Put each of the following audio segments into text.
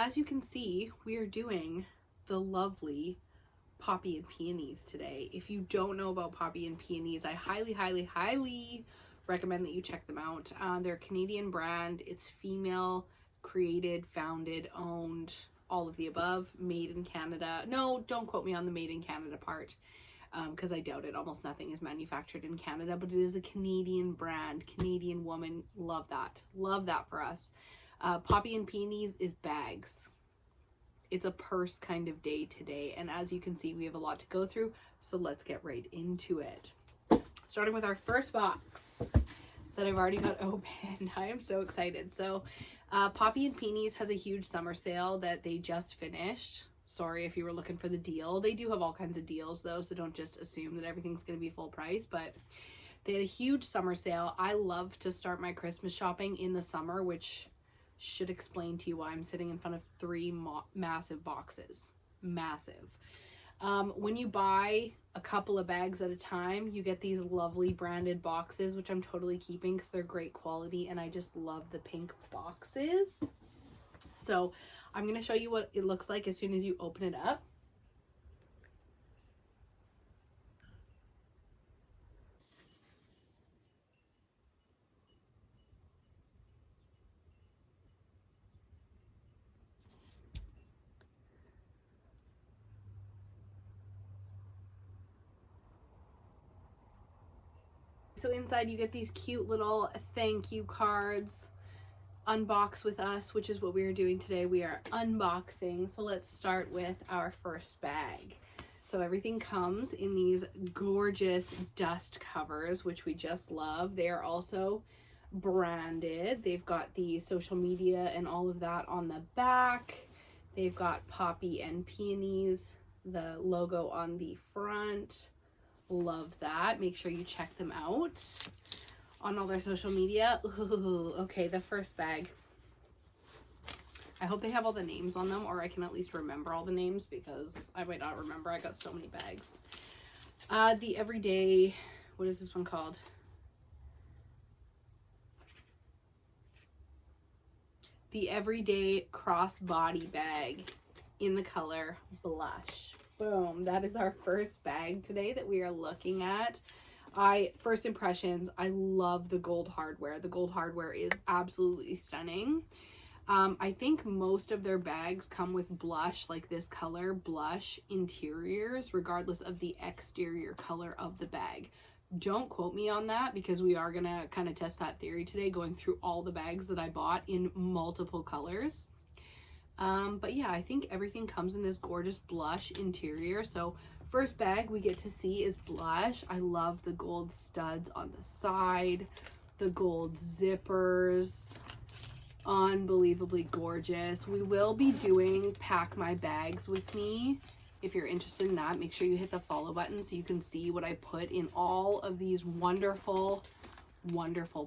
as you can see, we are doing the lovely Poppy and Peonies today. If you don't know about Poppy and Peonies, I highly recommend that you check them out. They're a Canadian brand. It's female created, founded, owned, all of the above, made in Canada. No, don't quote me on the made in Canada part, because I doubt it. Almost nothing is manufactured in Canada, but it is a Canadian brand. Canadian woman. Love that. Love that for us. Poppy and Peonies is bags. It's a purse kind of day today, and as you can see, we have a lot to go through, so let's get right into it. Starting with our first box that I've already got open. I am so excited. So Poppy and Peonies has a huge summer sale that they just finished. Sorry if you were looking for the deal. They do have all kinds of deals though, so don't just assume that everything's going to be full price, but they had a huge summer sale. I love to start my Christmas shopping in the summer, which should explain to you why I'm sitting in front of three massive boxes. Massive. When you buy a couple of bags at a time, you get these lovely branded boxes, which I'm totally keeping because they're great quality, and I just love the pink boxes. So I'm going to show you what it looks like as soon as you open it up. So inside you get these cute little thank you cards. Unbox with us, which is what we are doing today. We are unboxing. So let's start with our first bag. So everything comes in these gorgeous dust covers, which we just love. They are also branded. They've got the social media and all of that on the back. They've got Poppy and Peonies, the logo on the front. Love that. Make sure you check them out on all their social media. Ooh, okay, the first bag. I hope they have all the names on them, or I can at least remember all the names, because I might not remember. I got so many bags. The everyday, what is this one called? The everyday crossbody bag in the color blush. Boom, that is our first bag today that we are looking at. First impressions, I love the gold hardware. The gold hardware is absolutely stunning. I think most of their bags come with blush, like this color, blush interiors, regardless of the exterior color of the bag. Don't quote me on that, because we are gonna kind of test that theory today, going through all the bags that I bought in multiple colors. But yeah, I think everything comes in this gorgeous blush interior. So first bag we get to see is blush. I love the gold studs on the side, the gold zippers, unbelievably gorgeous. We will be doing pack my bags with me. If you're interested in that, make sure you hit the follow button so you can see what I put in all of these wonderful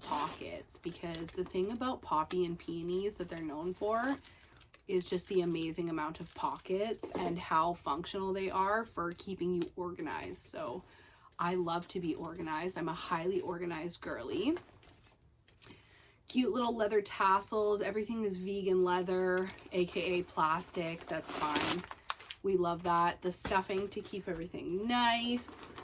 pockets, because the thing about Poppy and Peonies that they're known for is just the amazing amount of pockets and how functional they are for keeping you organized. So I love to be organized. I'm a highly organized girly. Cute little leather tassels. Everything is vegan leather, aka plastic. That's fine. We love that. The stuffing to keep everything nice.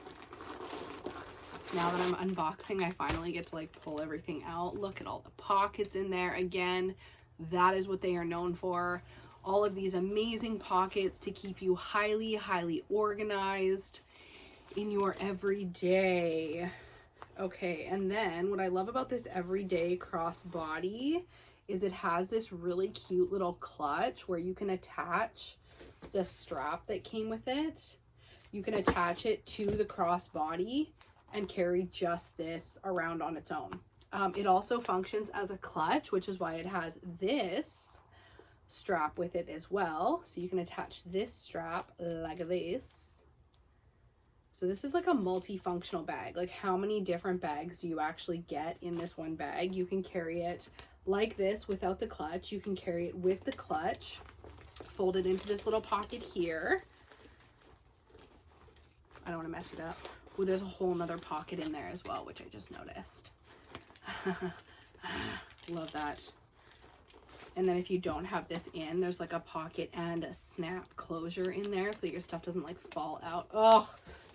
Now that I'm unboxing, I finally get to like pull everything out. Look at all the pockets in there. Again, that is what they are known for. All of these amazing pockets to keep you highly organized in your everyday. Okay, and then what I love about this everyday crossbody is it has this really cute little clutch where you can attach the strap that came with it. You can attach it to the crossbody and carry just this around on its own. It also functions as a clutch, which is why it has this strap with it as well. So you can attach this strap like this. So this is like a multifunctional bag. Like, how many different bags do you actually get in this one bag? You can carry it like this without the clutch. You can carry it with the clutch. Fold it into this little pocket here. I don't want to mess it up. Well, there's a whole nother pocket in there as well, which I just noticed. Love that. And then if you don't have this in, there's like a pocket and a snap closure in there so that your stuff doesn't like fall out. Oh,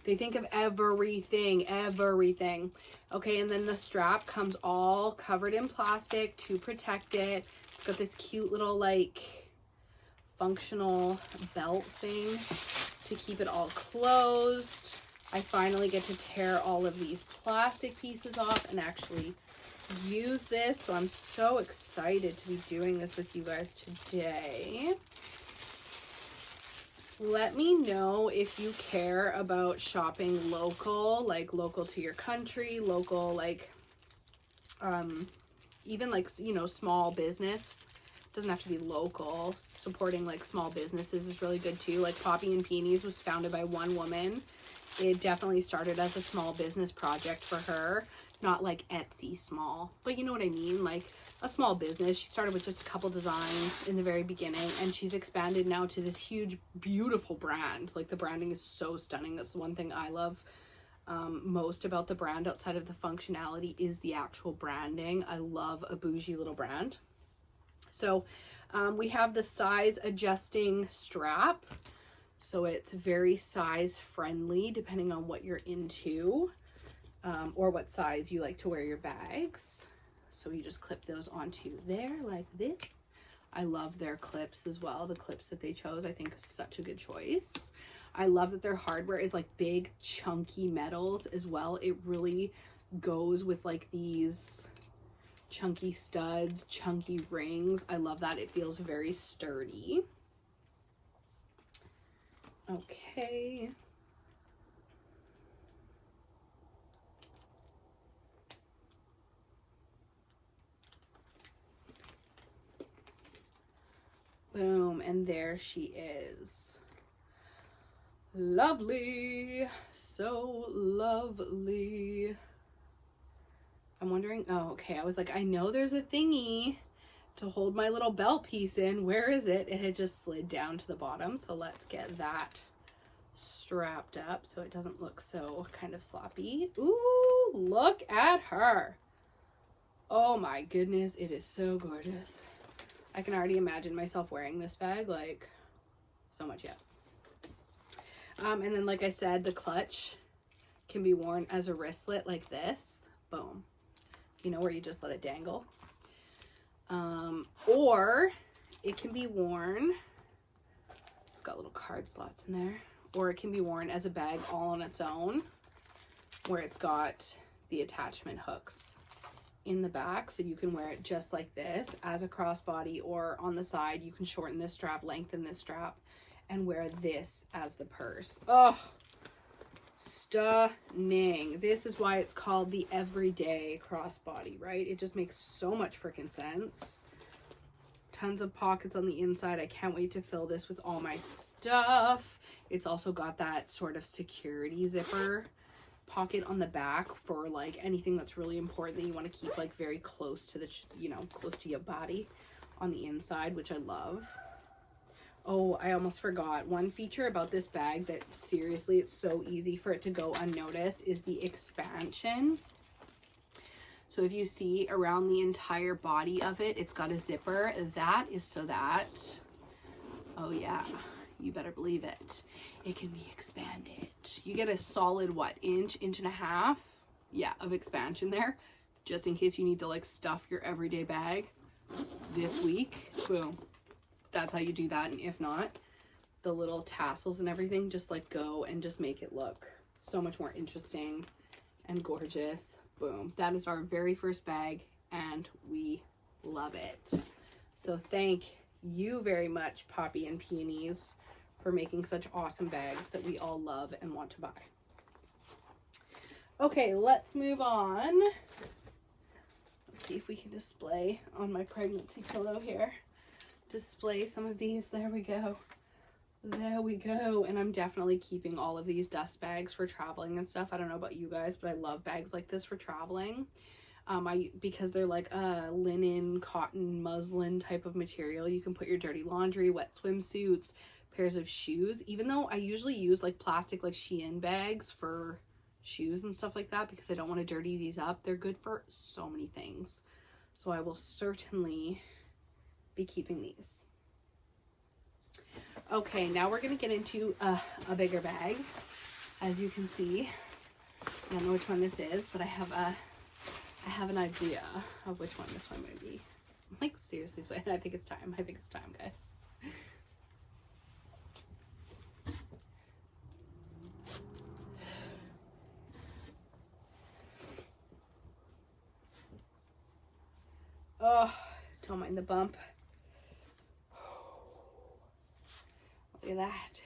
they think of everything, everything. Okay, and then the strap comes all covered in plastic to protect it. It's got this cute little like functional belt thing to keep it all closed. I finally get to tear all of these plastic pieces off and actually use this, so I'm so excited to be doing this with you guys today. Let me know if you care about shopping local, like local to your country, local, like even like, you know, small business. Doesn't have to be local. Supporting like small businesses is really good too. Like Poppy and Peonies was founded by one woman. It definitely started as a small business project for her. Not like Etsy small, but you know what I mean? Like a small business. She started with just a couple designs in the very beginning, and she's expanded now to this huge, beautiful brand. Like the branding is so stunning. That's the one thing I love most about the brand outside of the functionality is the actual branding. I love a bougie little brand. So we have the size adjusting strap. So it's very size friendly depending on what you're into. Or what size you like to wear your bags. So you just clip those onto there like this. I love their clips as well. The clips that they chose, I think, is such a good choice. I love that their hardware is like big chunky metals as well. It really goes with like these chunky studs, chunky rings. I love that. It feels very sturdy. Okay. Boom, and there she is. Lovely, so lovely. I'm wondering, oh, okay, I was like, I know there's a thingy to hold my little belt piece in. Where is it? It had just slid down to the bottom, so let's get that strapped up so it doesn't look so kind of sloppy. Ooh, look at her. Oh my goodness, it is so gorgeous. I can already imagine myself wearing this bag, like, so much yes. And then, like I said, the clutch can be worn as a wristlet like this. Boom. You know, where you just let it dangle. Or it can be worn, it's got little card slots in there, or it can be worn as a bag all on its own, where it's got the attachment hooks in the back, so you can wear it just like this as a crossbody, or on the side you can shorten this strap, lengthen this strap, and wear this as the purse. Oh, stunning. This is why it's called the everyday crossbody, right? It just makes so much freaking sense. Tons of pockets on the inside. I can't wait to fill this with all my stuff. It's also got that sort of security zipper pocket on the back for like anything that's really important that you want to keep like very close to the, you know, close to your body on the inside, which I love. Oh, I almost forgot. One feature about this bag that seriously, it's so easy for it to go unnoticed is the expansion. So if you see around the entire body of it, it's got a zipper. That is so that, oh yeah, you better believe it, it can be expanded. You get a solid, what, inch and a half, yeah, of expansion there, just in case you need to like stuff your everyday bag this week. Boom. That's how you do that. And if not, the little tassels and everything just like go and just make it look so much more interesting and gorgeous. Boom. That is our very first bag and we love it. So thank you very much, Poppy and Peonies, for making such awesome bags that we all love and want to buy. Okay, let's move on. Let's see if we can display on my pregnancy pillow here. Display some of these. There we go. There we go. And I'm definitely keeping all of these dust bags for traveling and stuff. I don't know about you guys, but I love bags like this for traveling. Because they're like a linen, cotton, muslin type of material. You can put your dirty laundry, wet swimsuits, pairs of shoes. Even though I usually use like plastic, like Shein bags for shoes and stuff like that because I don't want to dirty these up. They're good for so many things. So I will certainly be keeping these. Okay, now we're going to get into a bigger bag. As you can see, I don't know which one this is, but I have an idea of which one this one might be. I'm like, seriously, I think it's time. I think it's time, guys. Oh, don't mind the bump. Look at that.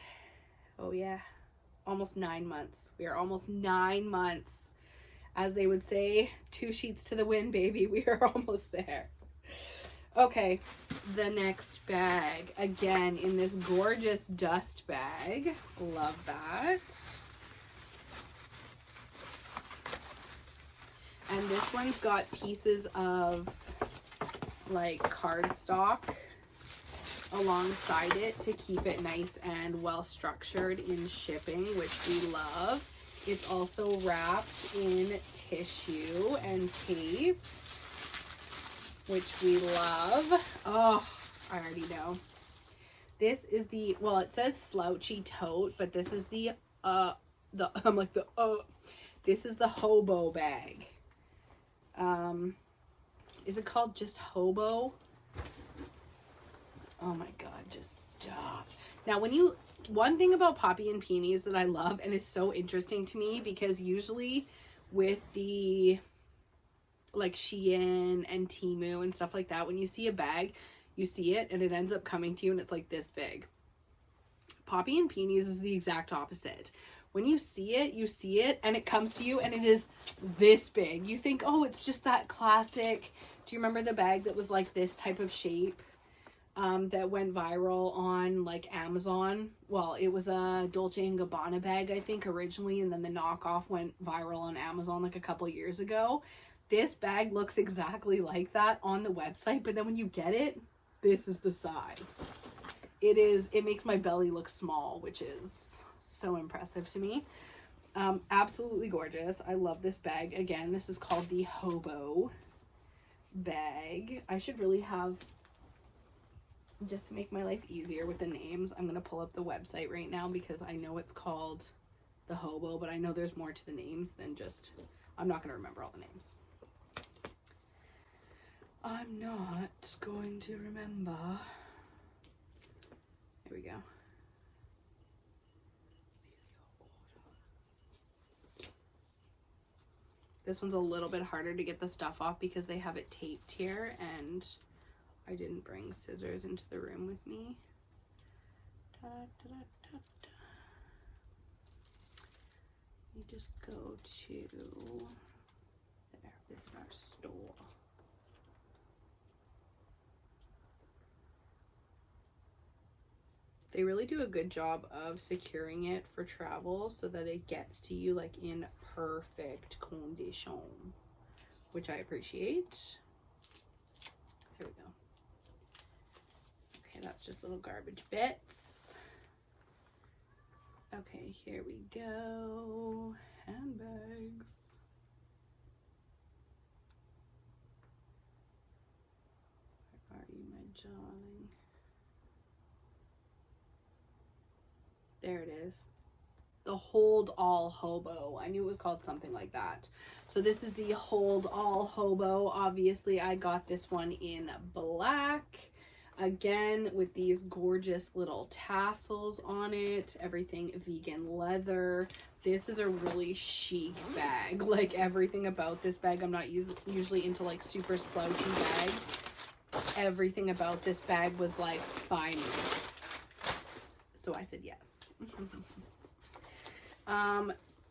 Oh yeah, almost 9 months. We are almost 9 months. As they would say, 2 sheets to the wind, baby. We are almost there. Okay, the next bag. Again, in this gorgeous dust bag. Love that. And this one's got pieces of like cardstock alongside it to keep it nice and well structured in shipping, which we love. It's also wrapped in tissue and taped, which we love. Oh, I already know. This is the, well, it says slouchy tote, but this is the this is the hobo bag. Is it called just hobo? Oh my God, just stop. Now, one thing about Poppy and Peonies that I love and is so interesting to me, because usually with the like Shein and Temu and stuff like that, when you see a bag, you see it and it ends up coming to you and it's like this big. Poppy and Peonies is the exact opposite. When you see it and it comes to you and it is this big. You think, oh, it's just that classic. Do you remember the bag that was like this type of shape? That went viral on like Amazon. Well, it was a Dolce & Gabbana bag, I think, originally, and then the knockoff went viral on Amazon like a couple years ago. This bag looks exactly like that on the website, but then when you get it, this is the size. It makes my belly look small, which is so impressive to me. Absolutely gorgeous. I love this bag. Again, this is called the Hobo bag. I should really have, just to make my life easier with the names, I'm going to pull up the website right now, because I know it's called the Hobo, but I know there's more to the names than just, I'm not going to remember all the names. I'm not going to remember. Here we go. This one's a little bit harder to get the stuff off because they have it taped here, and I didn't bring scissors into the room with me. Da, da, da, da, da. Let me just go to there. This is our store. They really do a good job of securing it for travel so that it gets to you like in perfect condition, which I appreciate. There we go. Okay, that's just little garbage bits. Okay, here we go. Handbags. Where are you, my darling? There it is. The Hold All Hobo. I knew it was called something like that. So this is the Hold All Hobo. Obviously, I got this one in black. Again, with these gorgeous little tassels on it. Everything vegan leather. This is a really chic bag. Like, everything about this bag, I'm not usually into like super slouchy bags. Everything about this bag was like, buy me. So I said yes.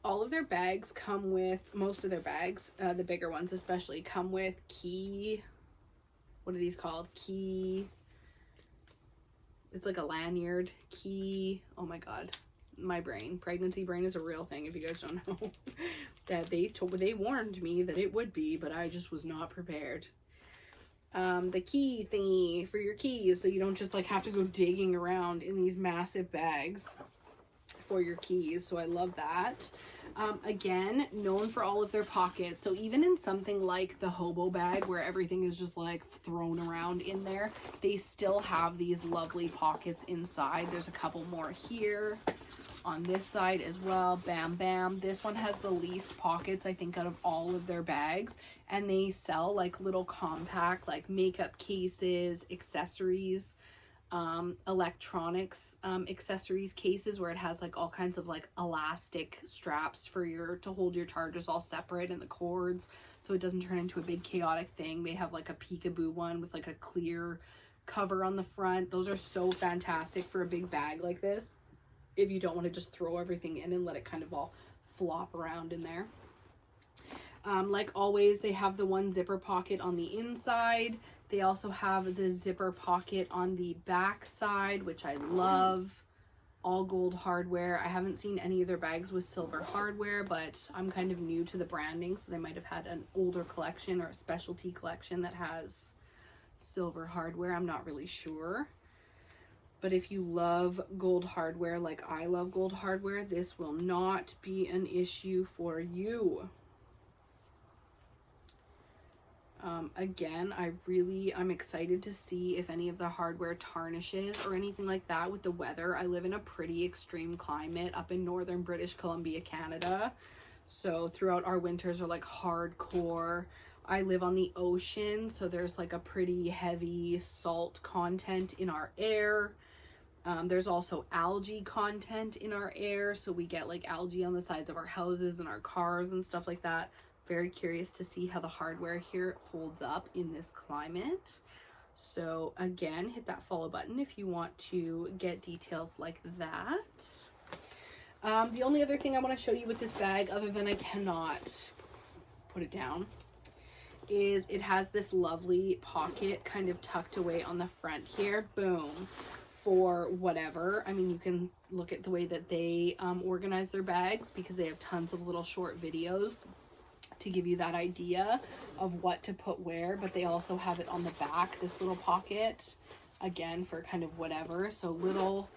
All of their bags come with, most of their bags, the bigger ones especially, come with key, what are these called? Key, it's like a lanyard, key, oh my God, my brain, pregnancy brain is a real thing if you guys don't know. That they warned me that it would be, but I just was not prepared. The key thingy for your keys, so you don't just like have to go digging around in these massive bags. for your keys. So I love that. Again, known for all of their pockets. So even in something like the hobo bag where everything is just like thrown around in there, they still have these lovely pockets inside. There's a couple more here on this side as well. Bam, bam. This one has the least pockets, I think, out of all of their bags. And they sell like little compact, like makeup cases, accessories, electronics accessories cases where it has like all kinds of like elastic straps for to hold your chargers all separate and the cords so it doesn't turn into a big chaotic thing. They have like a peekaboo one with like a clear cover on the front. Those are so fantastic for a big bag like this if you don't want to just throw everything in and let it kind of all flop around in there. Like always, they have the one zipper pocket on the inside. They also have the zipper pocket on the back side, which I love. All gold hardware. I haven't seen any of their bags with silver hardware, but I'm kind of new to the branding, so they might have had an older collection or a specialty collection that has silver hardware. I'm not really sure. But if you love gold hardware like I love gold hardware, this will not be an issue for you. Again, I'm excited to see if any of the hardware tarnishes or anything like that with the weather. I live in a pretty extreme climate up in northern British Columbia, Canada. So throughout our winters are like hardcore. I live on the ocean, so there's like a pretty heavy salt content in our air. There's also algae content in our air, so we get like algae on the sides of our houses and our cars and stuff like that. Very curious to see how the hardware here holds up in this climate. So again, hit that follow button if you want to get details like that. The only other thing I want to show you with this bag, other than I cannot put it down, is it has this lovely pocket kind of tucked away on the front here. Boom. For whatever. I mean, you can look at the way that they organize their bags because they have tons of little short videos to give you that idea of what to put where, but they also have it on the back, this little pocket, again, for kind of whatever. So little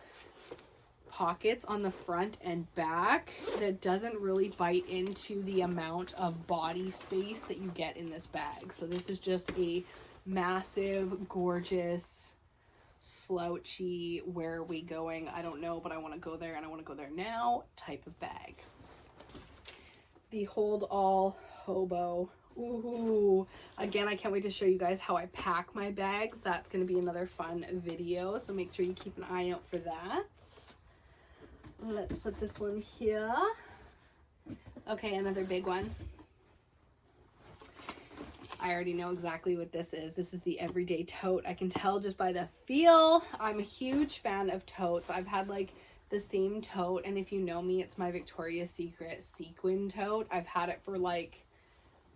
pockets on the front and back that doesn't really bite into the amount of body space that you get in this bag. So this is just a massive, gorgeous, slouchy, where are we going? I don't know, but I want to go there and I want to go there now type of bag. The hold all hobo. Ooh, again, I can't wait to show you guys how I pack my bags. That's going to be another fun video, so make sure you keep an eye out for that. Let's put this one here. Okay, another big one. I already know exactly what this is. This is the everyday tote. I can tell just by the feel. I'm a huge fan of totes. I've had like the same tote, and if you know me, it's my Victoria's Secret sequin tote. I've had it for like,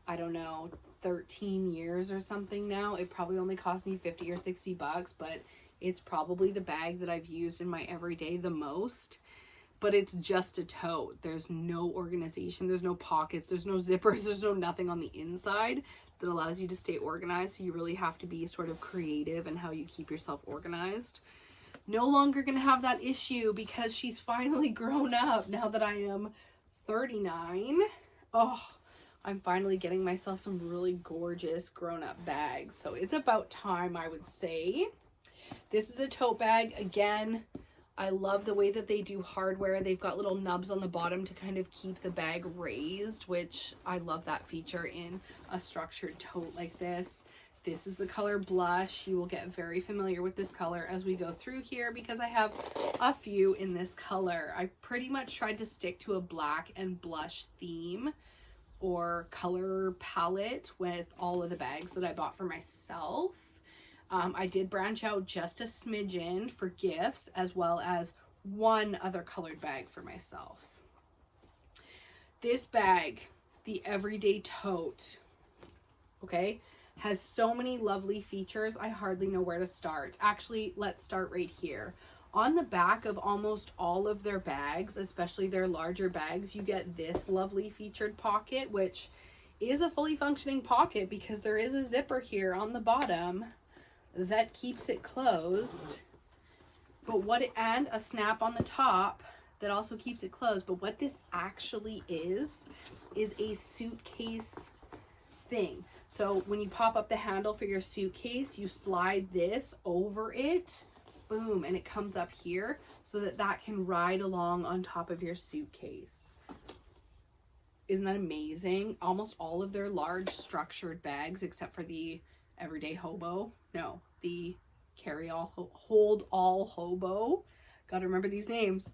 I don't know, 13 years or something now. It probably only cost me 50 or 60 bucks, but it's probably the bag that I've used in my everyday the most. But it's just a tote. There's no organization, there's no pockets, there's no zippers, there's no nothing on the inside that allows you to stay organized. So you really have to be sort of creative in how you keep yourself organized. No longer gonna have that issue because she's finally grown up now that I am 39. Oh, I'm finally getting myself some really gorgeous grown-up bags. So it's about time, I would say. This is a tote bag. Again, I love the way that they do hardware. They've got little nubs on the bottom to kind of keep the bag raised, which I love that feature in a structured tote like this. This is the color Blush. You will get very familiar with this color as we go through here because I have a few in this color. I pretty much tried to stick to a black and blush theme or color palette with all of the bags that I bought for myself. I did branch out just a smidgen for gifts as well as one other colored bag for myself. This bag, the Everyday Tote, okay, has so many lovely features. I hardly know where to start. Actually, let's start right here. On the back of almost all of their bags, especially their larger bags, you get this lovely featured pocket, which is a fully functioning pocket because there is a zipper here on the bottom that keeps it closed. But and a snap on the top that also keeps it closed. But what this actually is a suitcase thing. So when you pop up the handle for your suitcase, you slide this over it, boom, and it comes up here so that that can ride along on top of your suitcase. Isn't that amazing? Almost all of their large structured bags, except for the Everyday Hobo, no, the Hold All Hobo, gotta remember these names.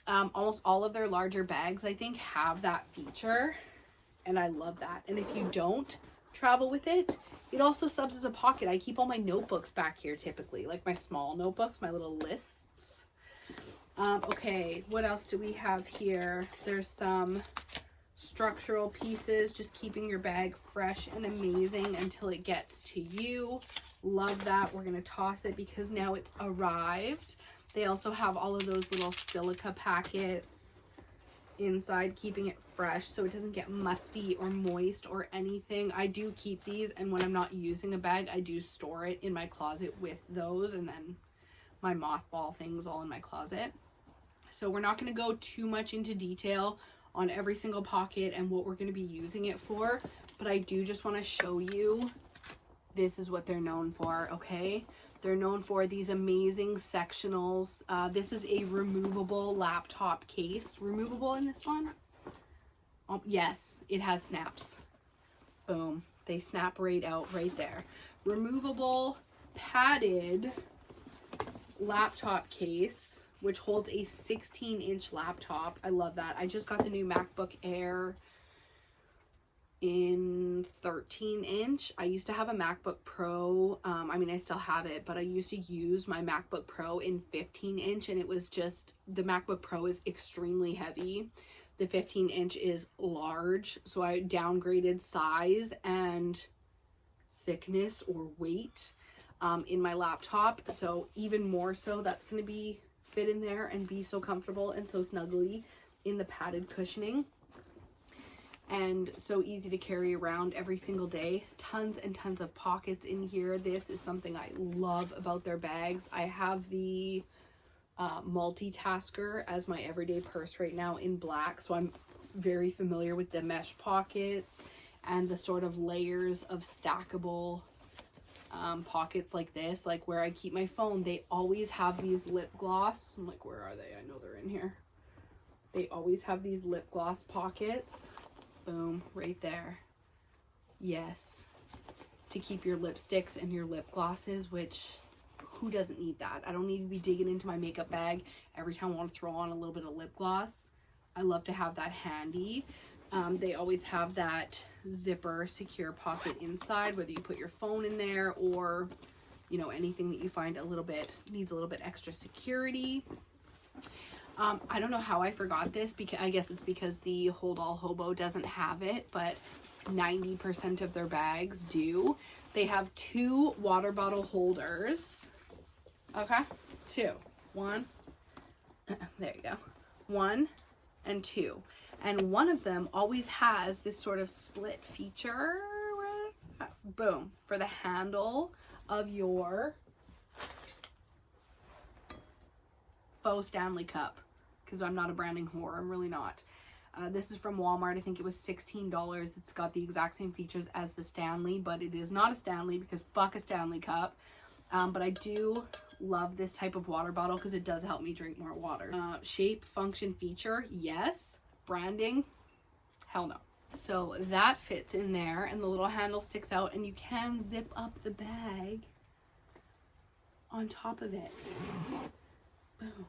Almost all of their larger bags, I think, have that feature, and I love that. And if you don't travel with it, it also subs as a pocket. I keep all my notebooks back here typically, like my small notebooks, my little lists. Okay, what else do we have here? There's some structural pieces, just keeping your bag fresh and amazing until it gets to you. Love that. We're going to toss it because now it's arrived. They also have all of those little silica packets inside, keeping it fresh so it doesn't get musty or moist or anything. I do keep these, and when I'm not using a bag, I do store it in my closet with those, and then my mothball things all in my closet. So we're not going to go too much into detail on every single pocket and what we're going to be using it for, but I do just want to show you this is what they're known for. Okay, they're known for these amazing sectionals. This is a removable laptop case. Removable in this one? Yes, it has snaps. Boom, they snap right out right there. Removable padded laptop case, which holds a 16-inch laptop. I love that. I just got the new MacBook Air in 13-inch. I used to have a MacBook Pro. I mean, I still have it, but I used to use my MacBook Pro in 15-inch, and it was just, the MacBook Pro is extremely heavy. The 15-inch is large, so I downgraded size and thickness or weight in my laptop. So even more so, that's going to be fit in there and be so comfortable and so snuggly in the padded cushioning, and so easy to carry around every single day. Tons and tons of pockets in here. This is something I love about their bags. I have the multitasker as my everyday purse right now in black, so I'm very familiar with the mesh pockets and the sort of layers of stackable pockets like this, like where I keep my phone. They always have these lip gloss. I'm like, where are they? I know they're in here. They always have these lip gloss pockets. Boom, right there. Yes, to keep your lipsticks and your lip glosses, which who doesn't need that? I don't need to be digging into my makeup bag every time I want to throw on a little bit of lip gloss. I love to have that handy. They always have that zipper secure pocket inside, whether you put your phone in there or, you know, anything that you find needs a little bit extra security. I don't know how I forgot this, because I guess it's because the Hold All Hobo doesn't have it, but 90% of their bags do. They have 2 water bottle holders. Okay, 2. 1. There you go. 1 and 2. And one of them always has this sort of split feature, boom, for the handle of your faux Stanley cup, because I'm not a branding whore. I'm really not. This is from Walmart. I think it was $16. It's got the exact same features as the Stanley, but it is not a Stanley because fuck a Stanley cup. But I do love this type of water bottle because it does help me drink more water. Shape, function, feature, yes. Branding, hell no. So that fits in there, and the little handle sticks out, and you can zip up the bag on top of it. Boom.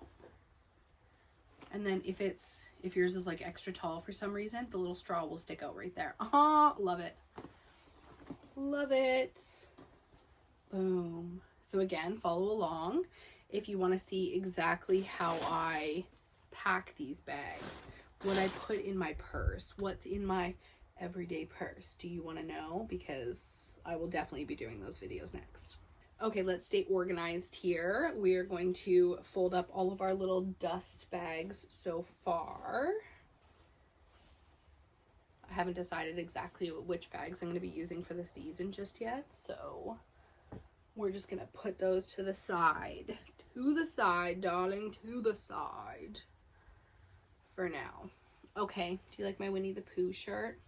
And then if yours is like extra tall for some reason, the little straw will stick out right there. Love it. Love it. Boom. So again, follow along if you want to see exactly how I pack these bags. What I put in my purse. What's in my everyday purse. Do you want to know? Because I will definitely be doing those videos next. Okay, let's stay organized here. We are going to fold up all of our little dust bags so far. I haven't decided exactly which bags I'm going to be using for the season just yet, so we're just going to put those to the side. To the side, darling, to the side. for now. Okay, do you like my Winnie the Pooh shirt?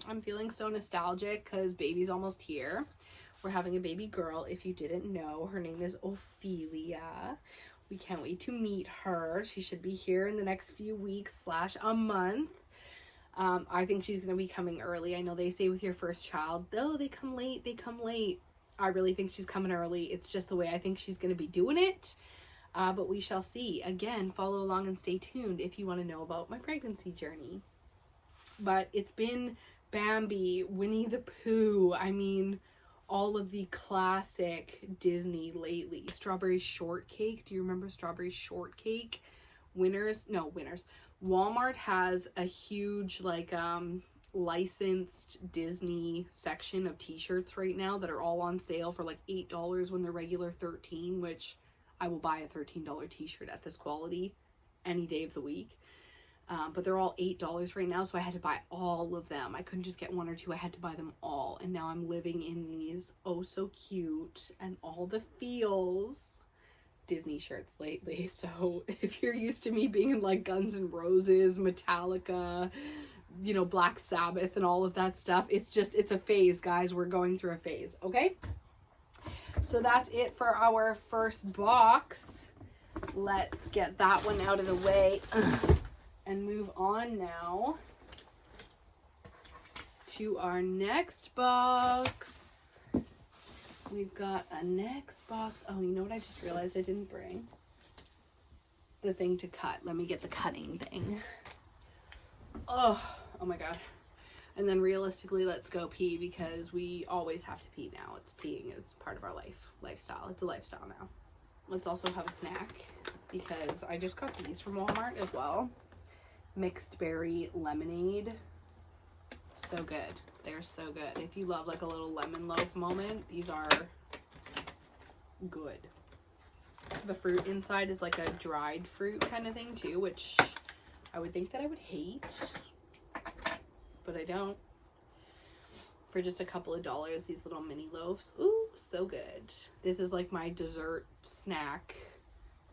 I'm feeling so nostalgic because baby's almost here. We're having a baby girl. If you didn't know, her name is Ophelia. We can't wait to meet her. She should be here in the next few weeks / a month. I think she's going to be coming early. I know they say with your first child, though, they come late, they come late. I really think she's coming early. It's just the way I think she's going to be doing it. But we shall see. Again, follow along and stay tuned if you want to know about my pregnancy journey. But it's been Bambi, Winnie the Pooh. I mean, all of the classic Disney lately. Strawberry Shortcake. Do you remember Strawberry Shortcake? Winners. Walmart has a huge, like, licensed Disney section of t-shirts right now that are all on sale for like $8 when they're regular $13, which I will buy a $13 t-shirt at this quality any day of the week. But they're all $8 right now, so I had to buy all of them. I couldn't just get one or two, I had to buy them all. And now I'm living in these oh so cute and all the feels Disney shirts lately. So if you're used to me being in like Guns N' Roses, Metallica, you know, Black Sabbath and all of that stuff, it's a phase, guys. We're going through a phase, okay? So that's it for our first box. Let's get that one out of the way and move on now to our next box. We've got a next box. Oh, you know what I just realized I didn't bring? The thing to cut. Let me get the cutting thing. Oh my God. And then realistically, let's go pee because we always have to pee now. Peeing is part of our lifestyle. It's a lifestyle now. Let's also have a snack because I just got these from Walmart as well. Mixed berry lemonade. So good. They're so good. If you love like a little lemon loaf moment, these are good. The fruit inside is like a dried fruit kind of thing too, which I would think that I would hate, but I don't. For just a couple of dollars, these little mini loaves. Ooh, so good. This is like my dessert snack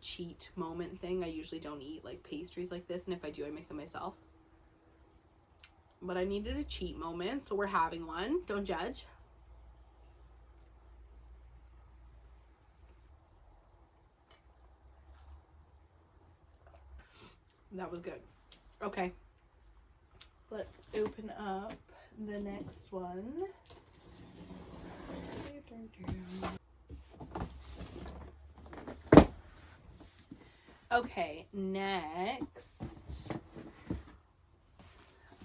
cheat moment thing. I usually don't eat like pastries like this, and if I do, I make them myself. But I needed a cheat moment, so we're having one. Don't judge. That was good. Okay. Let's open up the next one. Okay, next.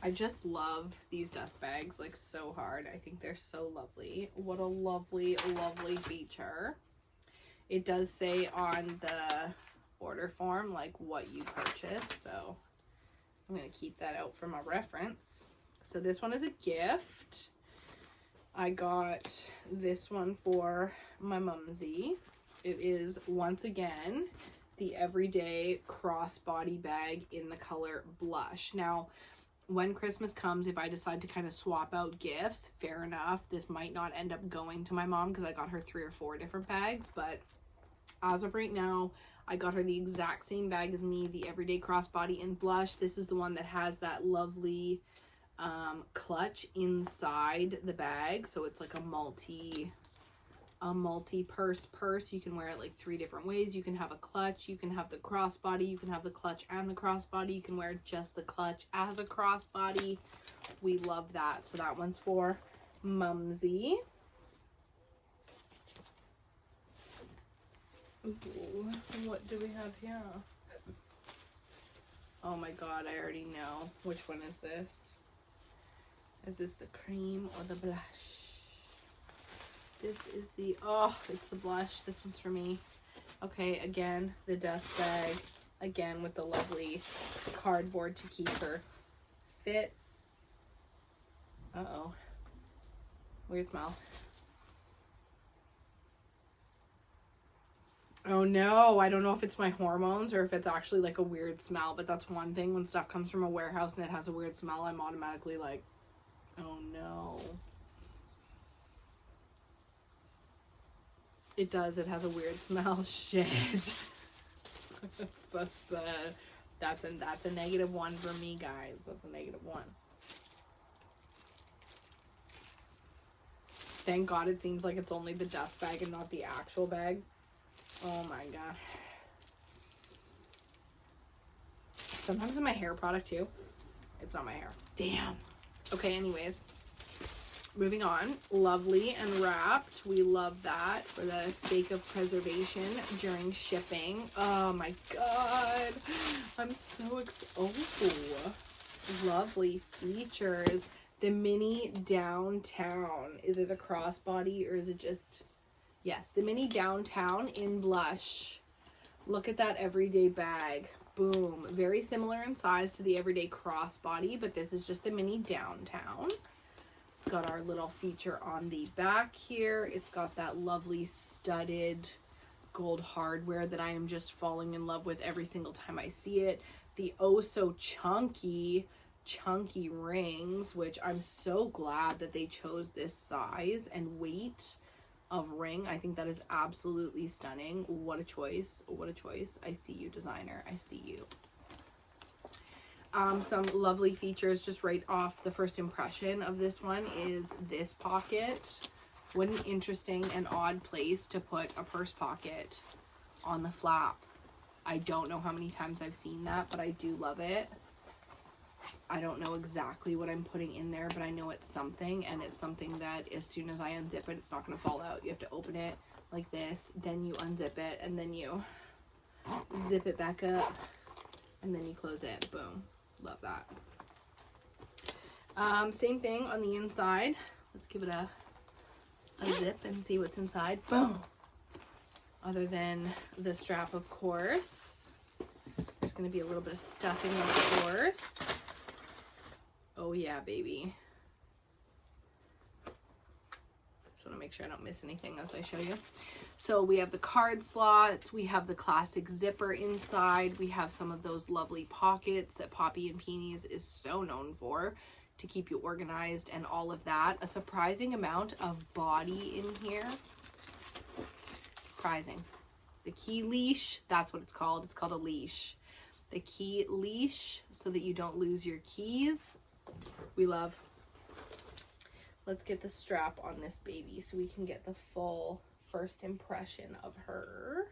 I just love these dust bags like so hard. I think they're so lovely. What a lovely, lovely feature. It does say on the order form like what you purchased, so I'm going to keep that out for my reference. So this one is a gift. I got this one for my mumsy. It is once again the everyday crossbody bag in the color blush. Now, when Christmas comes, if I decide to kind of swap out gifts, fair enough. This might not end up going to my mom because I got her 3 or 4 different bags, but as of right now, I got her the exact same bag as me, the everyday crossbody in blush. This is the one that has that lovely clutch inside the bag, so it's like a multi-purse. You can wear it like 3 different ways. You can have a clutch, you can have the crossbody, you can have the clutch and the crossbody, you can wear just the clutch as a crossbody. We love that. So that one's for mumsy. Ooh, what do we have here? Oh my God, I already know. Which one is this? Is this the cream or the blush? This is the, oh, it's the blush. This one's for me. Okay, again, the dust bag. Again, with the lovely cardboard to keep her fit. Uh-oh. Weird smell. Oh no, I don't know if it's my hormones or if it's actually like a weird smell, but that's one thing. When stuff comes from a warehouse and it has a weird smell, I'm automatically like, oh no. It does, it has a weird smell. Shit. that's That's a -1 for me, guys. That's a -1. Thank God it seems like it's only the dust bag and not the actual bag. Oh my God. Sometimes in my hair product too. It's not my hair. Damn. Okay, anyways. Moving on. Lovely and wrapped. We love that for the sake of preservation during shipping. Oh my God. I'm so excited. Oh, lovely features. The mini downtown. Is it a crossbody or is it just... Yes, the mini downtown in blush. Look at that everyday bag. Boom. Very similar in size to the everyday crossbody, but this is just the mini downtown. It's got our little feature on the back here. It's got that lovely studded gold hardware that I am just falling in love with every single time I see it. The oh so chunky rings, which I'm so glad that they chose this size and weight of ring. I think that is absolutely stunning. What a choice. What a choice. I see you, designer. I see you. Some lovely features just right off the first impression of this one is this pocket. What an interesting and odd place to put a purse pocket on the flap. I don't know how many times I've seen that, but I do love it. I don't know exactly what I'm putting in there, but I know it's something, and it's something that as soon as I unzip it, it's not going to fall out. You have to open it like this, then you unzip it, and then you zip it back up, and then you close it. Boom. Love that. Same thing on the inside. Let's give it a zip and see what's inside. Boom. Other than the strap, of course. There's going to be a little bit of stuffing, of course. Oh yeah, baby. Just want to make sure I don't miss anything as I show you. So we have the card slots, we have the classic zipper inside, we have some of those lovely pockets that Poppy and Peonies is so known for to keep you organized and all of that. A surprising amount of body in here. Surprising. The key leash, that's what it's called. It's called a leash. The key leash so that you don't lose your keys. We love. Let's get the strap on this baby so we can get the full first impression of her.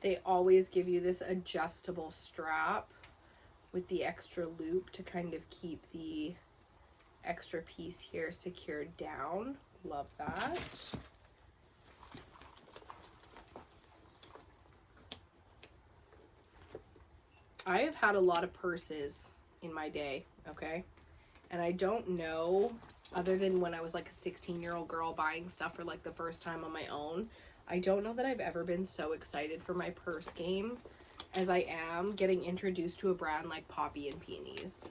They always give you this adjustable strap with the extra loop to kind of keep the extra piece here secured down. Love that. I have had a lot of purses in my day, okay? And I don't know, other than when I was like a 16-year-old girl buying stuff for like the first time on my own, I don't know that I've ever been so excited for my purse game as I am getting introduced to a brand like Poppy and Peonies.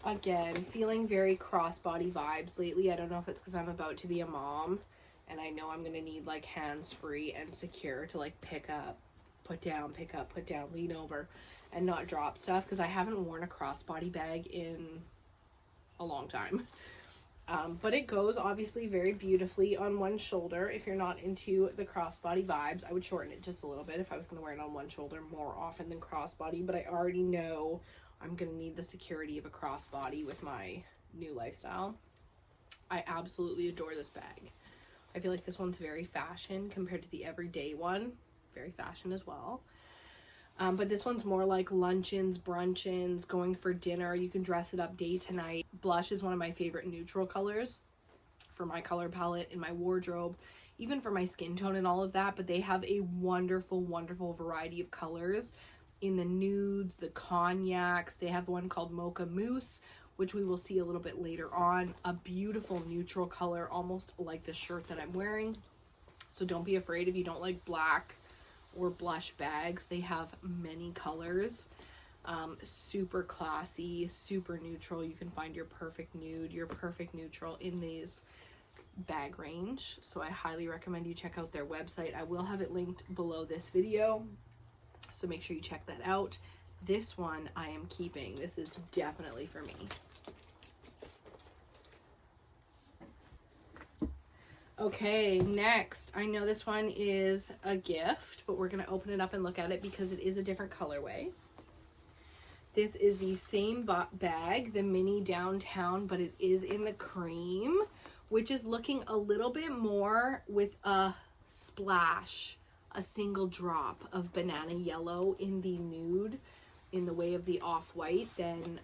Again, feeling very crossbody vibes lately. I don't know if it's because I'm about to be a mom and I know I'm going to need like hands-free and secure to like pick up, put down, pick up, put down, lean over and not drop stuff, because I haven't worn a crossbody bag in a long time. But it goes obviously very beautifully on one shoulder. If you're not into the crossbody vibes, I would shorten it just a little bit if I was going to wear it on one shoulder more often than crossbody, but I already know I'm going to need the security of a crossbody with my new lifestyle. I absolutely adore this bag. I feel like this one's very fashion compared to the everyday one. Very fashion as well. But this one's more like luncheons, bruncheons, going for dinner. You can dress it up day to night. Blush is one of my favorite neutral colors for my color palette in my wardrobe, even for my skin tone and all of that. But they have a wonderful, wonderful variety of colors in the nudes, the cognacs. They have one called Mocha Mousse, which we will see a little bit later on. A beautiful neutral color, almost like the shirt that I'm wearing. So don't be afraid if you don't like black or blush bags. They have many colors. Super classy, super neutral. You can find your perfect nude, your perfect neutral in these bag range. So I highly recommend you check out their website. I will have it linked below this video, so make sure you check that out. This one I am keeping. This is definitely for me. Okay, next. I know this one is a gift, but we're going to open it up and look at it because it is a different colorway. This is the same bag, the mini downtown, but it is in the cream, which is looking a little bit more with a splash, a single drop of banana yellow in the nude, in the way of the off-white, than,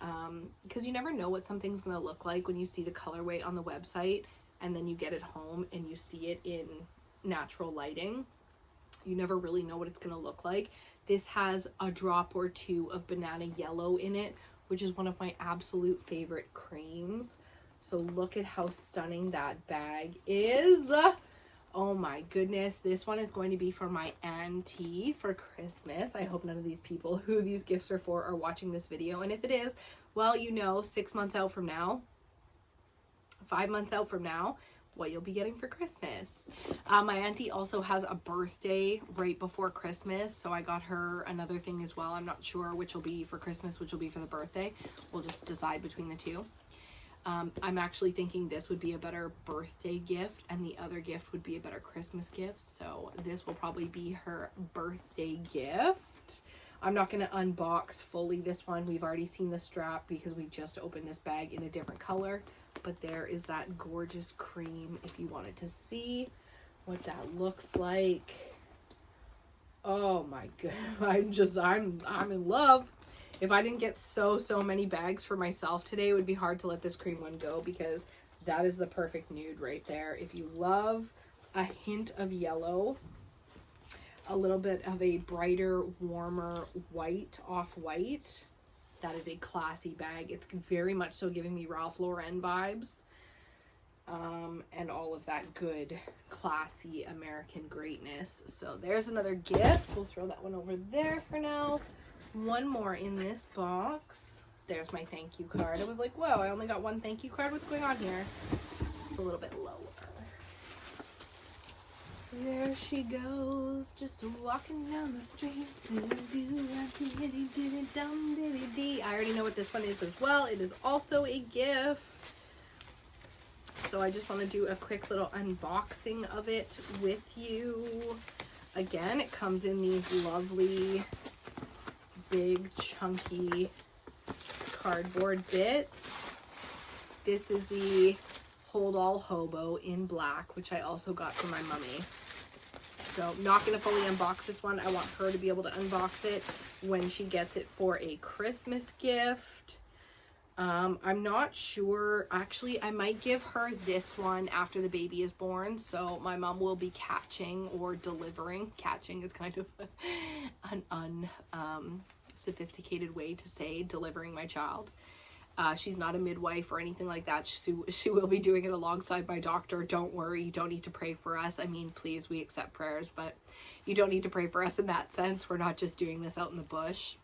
because you never know what something's going to look like when you see the colorway on the website, and then you get it home and you see it in natural lighting. You never really know what it's going to look like. This has a drop or two of banana yellow in it, which is one of my absolute favorite creams. So look at how stunning that bag is. Oh my goodness. This one is going to be for my auntie for Christmas. I hope none of these people who these gifts are for are watching this video. And if it is, well, you know, 6 months out from now, 5 months out from now, what you'll be getting for Christmas. My auntie also has a birthday right before Christmas, so I got her another thing as well. I'm not sure which will be for Christmas, which will be for the birthday. We'll just decide between the two. I'm actually thinking this would be a better birthday gift and the other gift would be a better Christmas gift, so this will probably be her birthday gift. I'm not going to unbox fully this one. We've already seen the strap because we just opened this bag in a different color. But there is that gorgeous cream if you wanted to see what that looks like. Oh my god, I'm in love. If I didn't get so many bags for myself today, it would be hard to let this cream one go because that is the perfect nude right there. If you love a hint of yellow, a little bit of a brighter, warmer white, off-white, that is a classy bag. It's very much so giving me Ralph Lauren vibes. And all of that good, classy American greatness. So there's another gift. We'll throw that one over there for now. One more in this box. There's my thank you card. I was like, whoa, I only got one thank you card. What's going on here? Just a little bit lower. There she goes, just walking down the street. I already know what this one is as well. It is also a gift. So I just want to do a quick little unboxing of it with you. Again, it comes in these lovely, big, chunky cardboard bits. This is the Hold All Hobo in black, which I also got from my mummy. So not going to fully unbox this one. I want her to be able to unbox it when she gets it for a Christmas gift. I'm not sure. Actually, I might give her this one after the baby is born. So my mom will be catching or delivering. Catching is kind of an unsophisticated way to say delivering my child. She's not a midwife or anything like that. She will be doing it alongside my doctor. Don't worry. You don't need to pray for us. I mean, please, we accept prayers, but you don't need to pray for us in that sense. We're not just doing this out in the bush.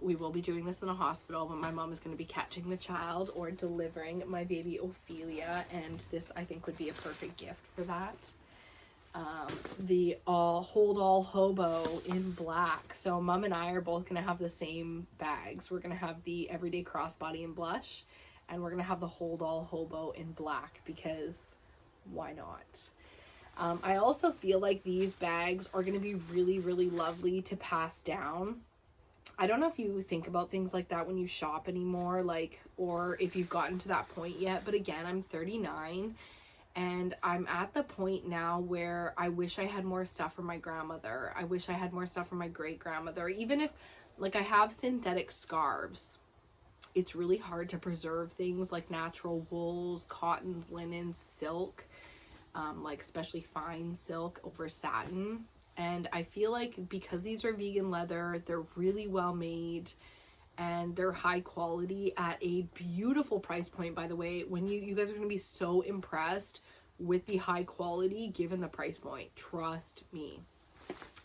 We will be doing this in a hospital, but my mom is going to be catching the child or delivering my baby Ophelia, and this, I think, would be a perfect gift for that. The Hold All Hobo in black. So mom and I are both going to have the same bags. We're going to have the Everyday Crossbody in blush, and we're going to have the Hold All Hobo in black because why not? I also feel like these bags are going to be really, really lovely to pass down. I don't know if you think about things like that when you shop anymore, like, or if you've gotten to that point yet, but again, I'm 39. And I'm at the point now where I wish I had more stuff from my grandmother. I wish I had more stuff from my great-grandmother. Even if, like, I have synthetic scarves, it's really hard to preserve things like natural wools, cottons, linens, silk, like especially fine silk over satin. And I feel like because these are vegan leather, they're really well made. And they're high quality at a beautiful price point, by the way. When you guys are going to be so impressed with the high quality given the price point. Trust me.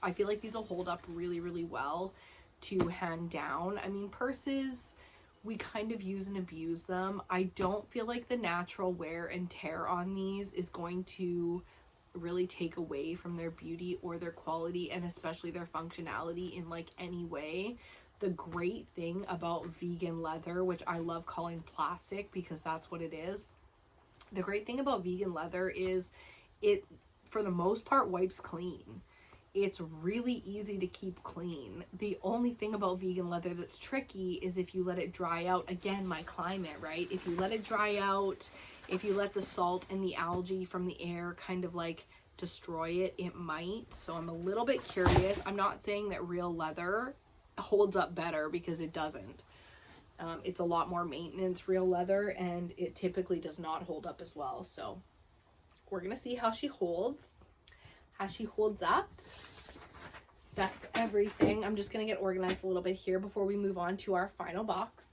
I feel like these will hold up really, really well to hand down. I mean, purses, we kind of use and abuse them. I don't feel like the natural wear and tear on these is going to really take away from their beauty or their quality, and especially their functionality in like any way. The great thing about vegan leather, which I love calling plastic because that's what it is. The great thing about vegan leather is it, for the most part, wipes clean. It's really easy to keep clean. The only thing about vegan leather that's tricky is if you let it dry out. Again, my climate, right? If you let it dry out, if you let the salt and the algae from the air kind of like destroy it, it might. So I'm a little bit curious. I'm not saying that real leather holds up better, because it doesn't. It's a lot more maintenance, real leather, and it typically does not hold up as well. So we're gonna see how she holds up. That's everything. I'm just gonna get organized a little bit here before we move on to our final box.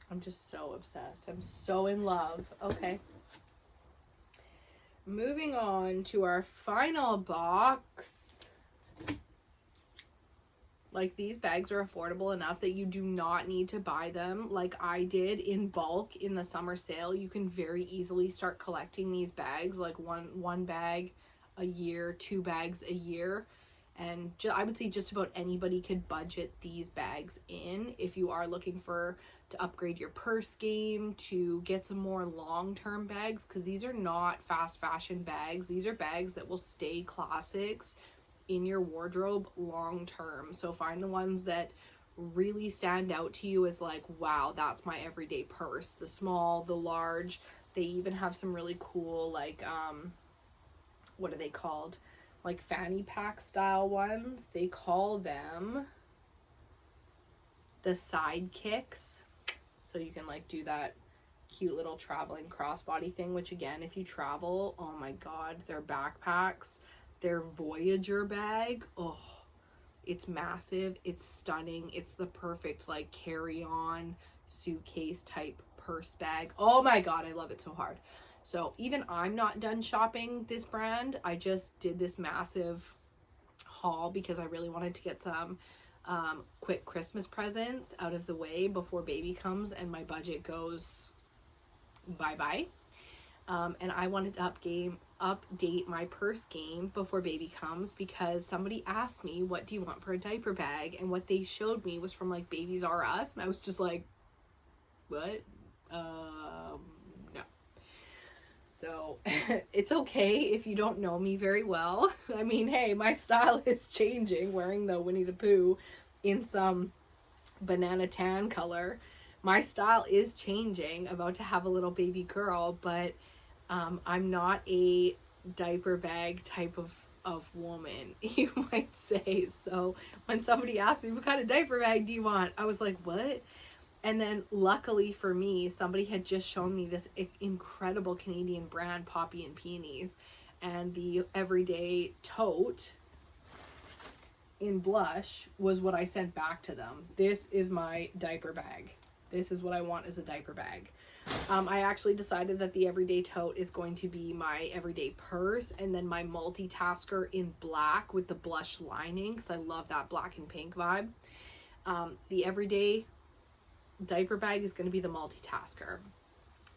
I'm just so obsessed. I'm so in love. Okay. Moving on to our final box. Like, these bags are affordable enough that you do not need to buy them like I did in bulk in the summer sale. You can very easily start collecting these bags, like one bag a year, 2 bags a year. And I would say just about anybody could budget these bags in if you are looking to upgrade your purse game, to get some more long-term bags, because these are not fast fashion bags. These are bags that will stay classics in your wardrobe long term. So find the ones that really stand out to you as like, wow, that's my everyday purse. The small, the large. They even have some really cool, like, what are they called? Like fanny pack style ones. They call them the sidekicks. So you can like do that cute little traveling crossbody thing, which again, if you travel, oh my god, their backpacks, their Voyager bag, oh, it's massive, it's stunning, it's the perfect like carry-on suitcase type purse bag. Oh my god, I love it so hard. So even I'm not done shopping this brand. I just did this massive haul because I really wanted to get some quick Christmas presents out of the way before baby comes and my budget goes bye-bye. And I wanted to update my purse game before baby comes, because somebody asked me, what do you want for a diaper bag? And what they showed me was from like Babies R Us, and I was just like, what? No. So it's okay if you don't know me very well. I mean, hey, my style is changing, wearing the Winnie the Pooh in some banana tan color. My style is changing, about to have a little baby girl, but I'm not a diaper bag type of woman, you might say. So when somebody asked me, what kind of diaper bag do you want? I was like, what? And then luckily for me, somebody had just shown me this incredible Canadian brand, Poppy and Peonies, and the everyday tote in blush was what I sent back to them. This is my diaper bag. This is what I want as a diaper bag. I actually decided that the everyday tote is going to be my everyday purse, and then my multitasker in black with the blush lining, because I love that black and pink vibe. The everyday diaper bag is going to be the multitasker.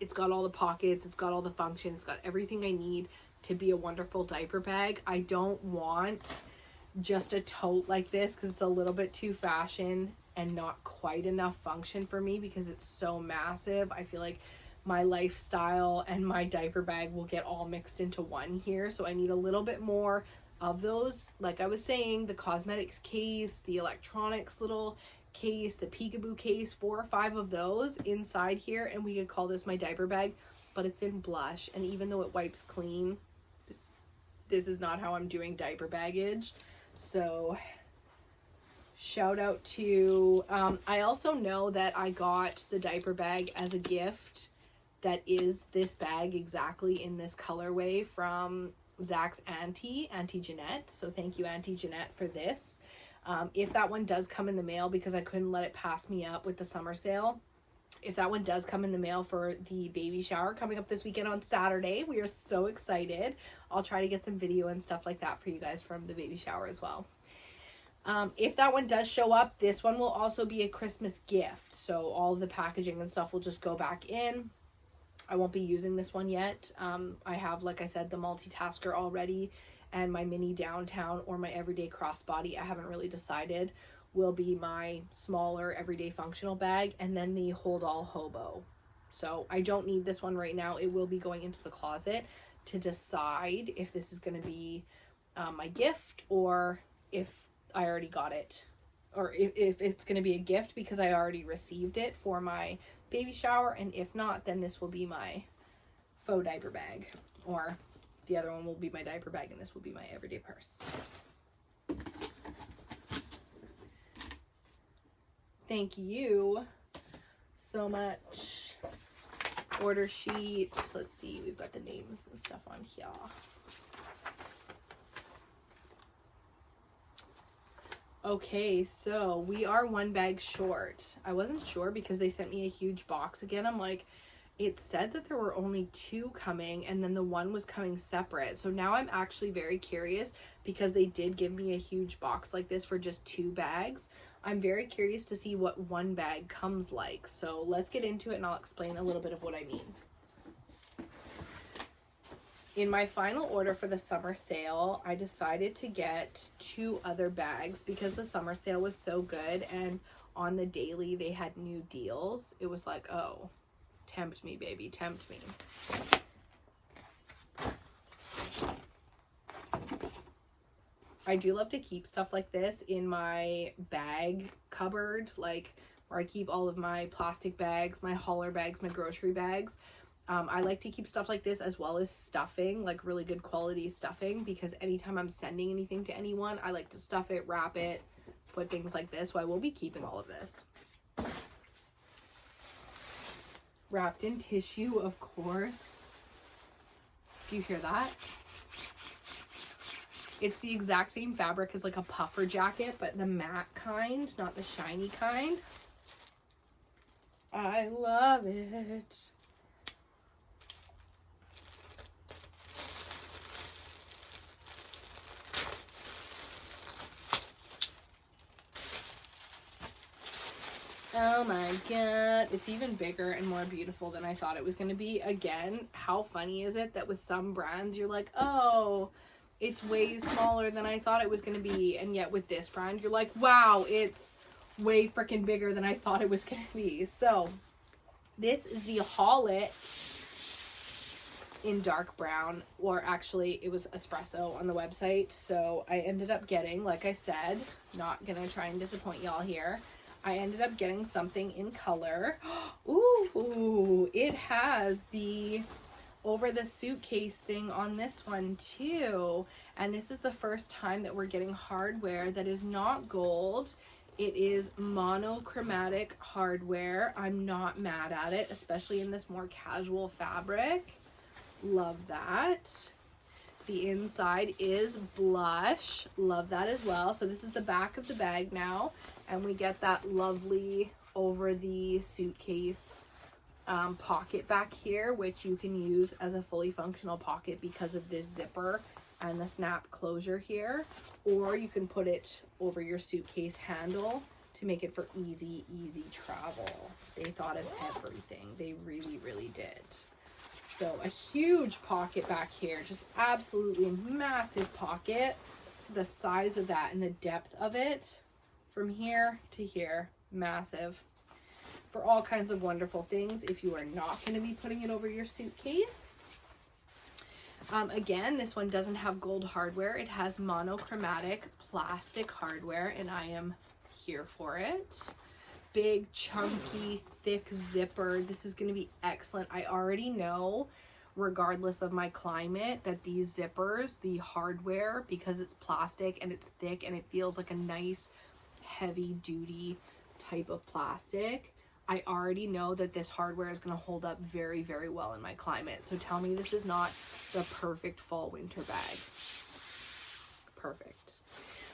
It's got all the pockets, it's got all the function, it's got everything I need to be a wonderful diaper bag. I don't want just a tote like this because it's a little bit too fashion and not quite enough function for me, because it's so massive. I feel like my lifestyle and my diaper bag will get all mixed into one here, so I need a little bit more of those. Like I was saying, the cosmetics case, the electronics little case, the peekaboo case, 4 or 5 of those inside here, and we could call this my diaper bag, but it's in blush. And even though it wipes clean, this is not how I'm doing diaper baggage. So shout out to I also know that I got the diaper bag as a gift that is this bag exactly in this colorway from Zach's Auntie Jeanette. So thank you, Auntie Jeanette, for this. If that one does come in the mail, because I couldn't let it pass me up with the summer sale, if that one does come in the mail for the baby shower coming up this weekend on Saturday, we are so excited. I'll try to get some video and stuff like that for you guys from the baby shower as well. If that one does show up, this one will also be a Christmas gift. So all of the packaging and stuff will just go back in. I won't be using this one yet. I have, like I said, the multitasker already, and my mini downtown or my everyday crossbody, I haven't really decided, will be my smaller everyday functional bag, and then the hold all hobo. So I don't need this one right now. It will be going into the closet to decide if this is going to be my gift, or if I already got it, or if it's going to be a gift because I already received it for my baby shower, and if not, then this will be my faux diaper bag, or the other one will be my diaper bag and this will be my everyday purse. Thank you so much. Order sheet. Let's see, we've got the names and stuff on here. Okay, so we are one bag short. I wasn't sure because they sent me a huge box again. I'm like, it said that there were only 2 coming and then the one was coming separate. So now I'm actually very curious because they did give me a huge box like this for just 2 bags. I'm very curious to see what one bag comes like. So let's get into it and I'll explain a little bit of what I mean. In my final order for the summer sale, I decided to get 2 other bags because the summer sale was so good, and on the daily they had new deals. It was like, oh, tempt me, baby, tempt me. I do love to keep stuff like this in my bag cupboard, like where I keep all of my plastic bags, my hauler bags, my grocery bags. I like to keep stuff like this as well as stuffing, like really good quality stuffing, because anytime I'm sending anything to anyone, I like to stuff it, wrap it, put things like this. So I will be keeping all of this. Wrapped in tissue, of course. Do you hear that? It's the exact same fabric as like a puffer jacket, but the matte kind, not the shiny kind. I love it. Oh my god, it's even bigger and more beautiful than I thought it was going to be. Again, how funny is it that with some brands you're like, oh, it's way smaller than I thought it was going to be, and yet with this brand you're like, wow, it's way freaking bigger than I thought it was going to be. So this is the Haul It in dark brown, or actually it was espresso on the website. So I ended up getting, like I said, not gonna try and disappoint y'all here, I ended up getting something in color. Ooh, it has the over the suitcase thing on this one too. And this is the first time that we're getting hardware that is not gold. It is monochromatic hardware. I'm not mad at it, especially in this more casual fabric. Love that. The inside is blush. Love that as well. So this is the back of the bag now, and we get that lovely over the suitcase pocket back here, which you can use as a fully functional pocket because of this zipper and the snap closure here, or you can put it over your suitcase handle to make it for easy travel. They thought of everything. They really did. So a huge pocket back here, just absolutely massive pocket. The size of that and the depth of it from here to here, massive, for all kinds of wonderful things if you are not going to be putting it over your suitcase. Again, this one doesn't have gold hardware. It has monochromatic plastic hardware, and I am here for it. Big, chunky, thick zipper. This is going to be excellent. I already know, regardless of my climate, that these zippers, the hardware, because it's plastic and it's thick and it feels like a nice, heavy duty type of plastic, I already know that this hardware is going to hold up very well in my climate. So tell me this is not the perfect fall winter bag. Perfect.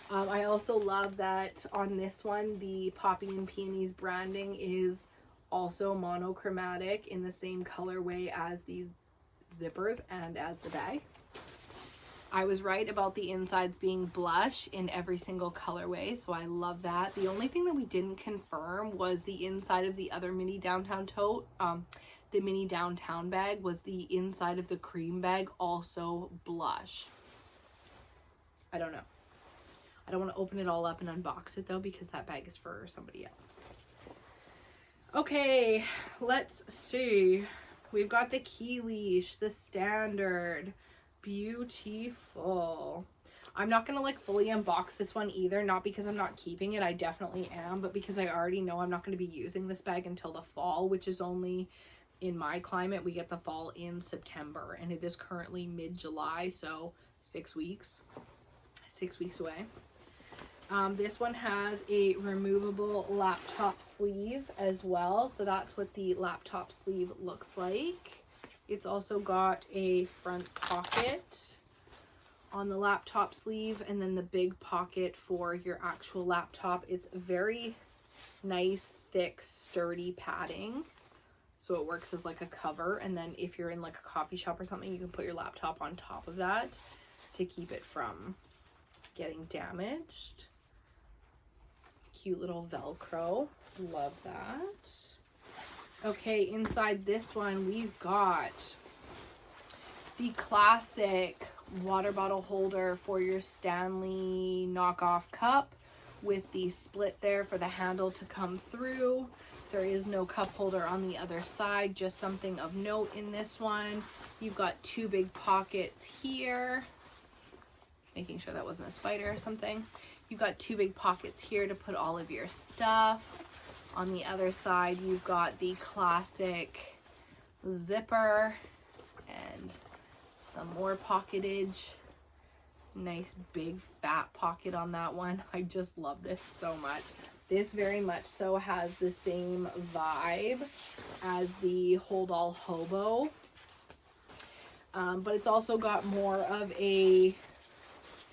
I also love that on this one, the Poppy and Peonies branding is also monochromatic in the same colorway as these zippers and as the bag. I was right about the insides being blush in every single colorway, so I love that. The only thing that we didn't confirm was the inside of the other mini downtown tote. The mini downtown bag, was the inside of the cream bag also blush? I don't know. I don't want to open it all up and unbox it though, because that bag is for somebody else. Okay, let's see. We've got the key leash, the standard. Beautiful. I'm not gonna like fully unbox this one either, not because I'm not keeping it, I definitely am, but because I already know I'm not going to be using this bag until the fall, which is only, in my climate, we get the fall in September, and it is currently mid-July, so 6 weeks away. This one has a removable laptop sleeve as well, so that's what the laptop sleeve looks like. It's also got a front pocket on the laptop sleeve, and then the big pocket for your actual laptop. It's very nice, thick, sturdy padding, so it works as like a cover, and then if you're in like a coffee shop or something, you can put your laptop on top of that to keep it from getting damaged. Cute little Velcro, love that. Okay, inside this one we've got the classic water bottle holder for your Stanley knockoff cup with the split there for the handle to come through. There is no cup holder on the other side, just something of note in this one. You've got 2 big pockets here, making sure that wasn't a spider or something. You've got 2 big pockets here to put all of your stuff. On the other side, you've got the classic zipper and some more pocketage. Nice big fat pocket on that one. I just love this so much. This very much so has the same vibe as the Hold All Hobo, but it's also got more of a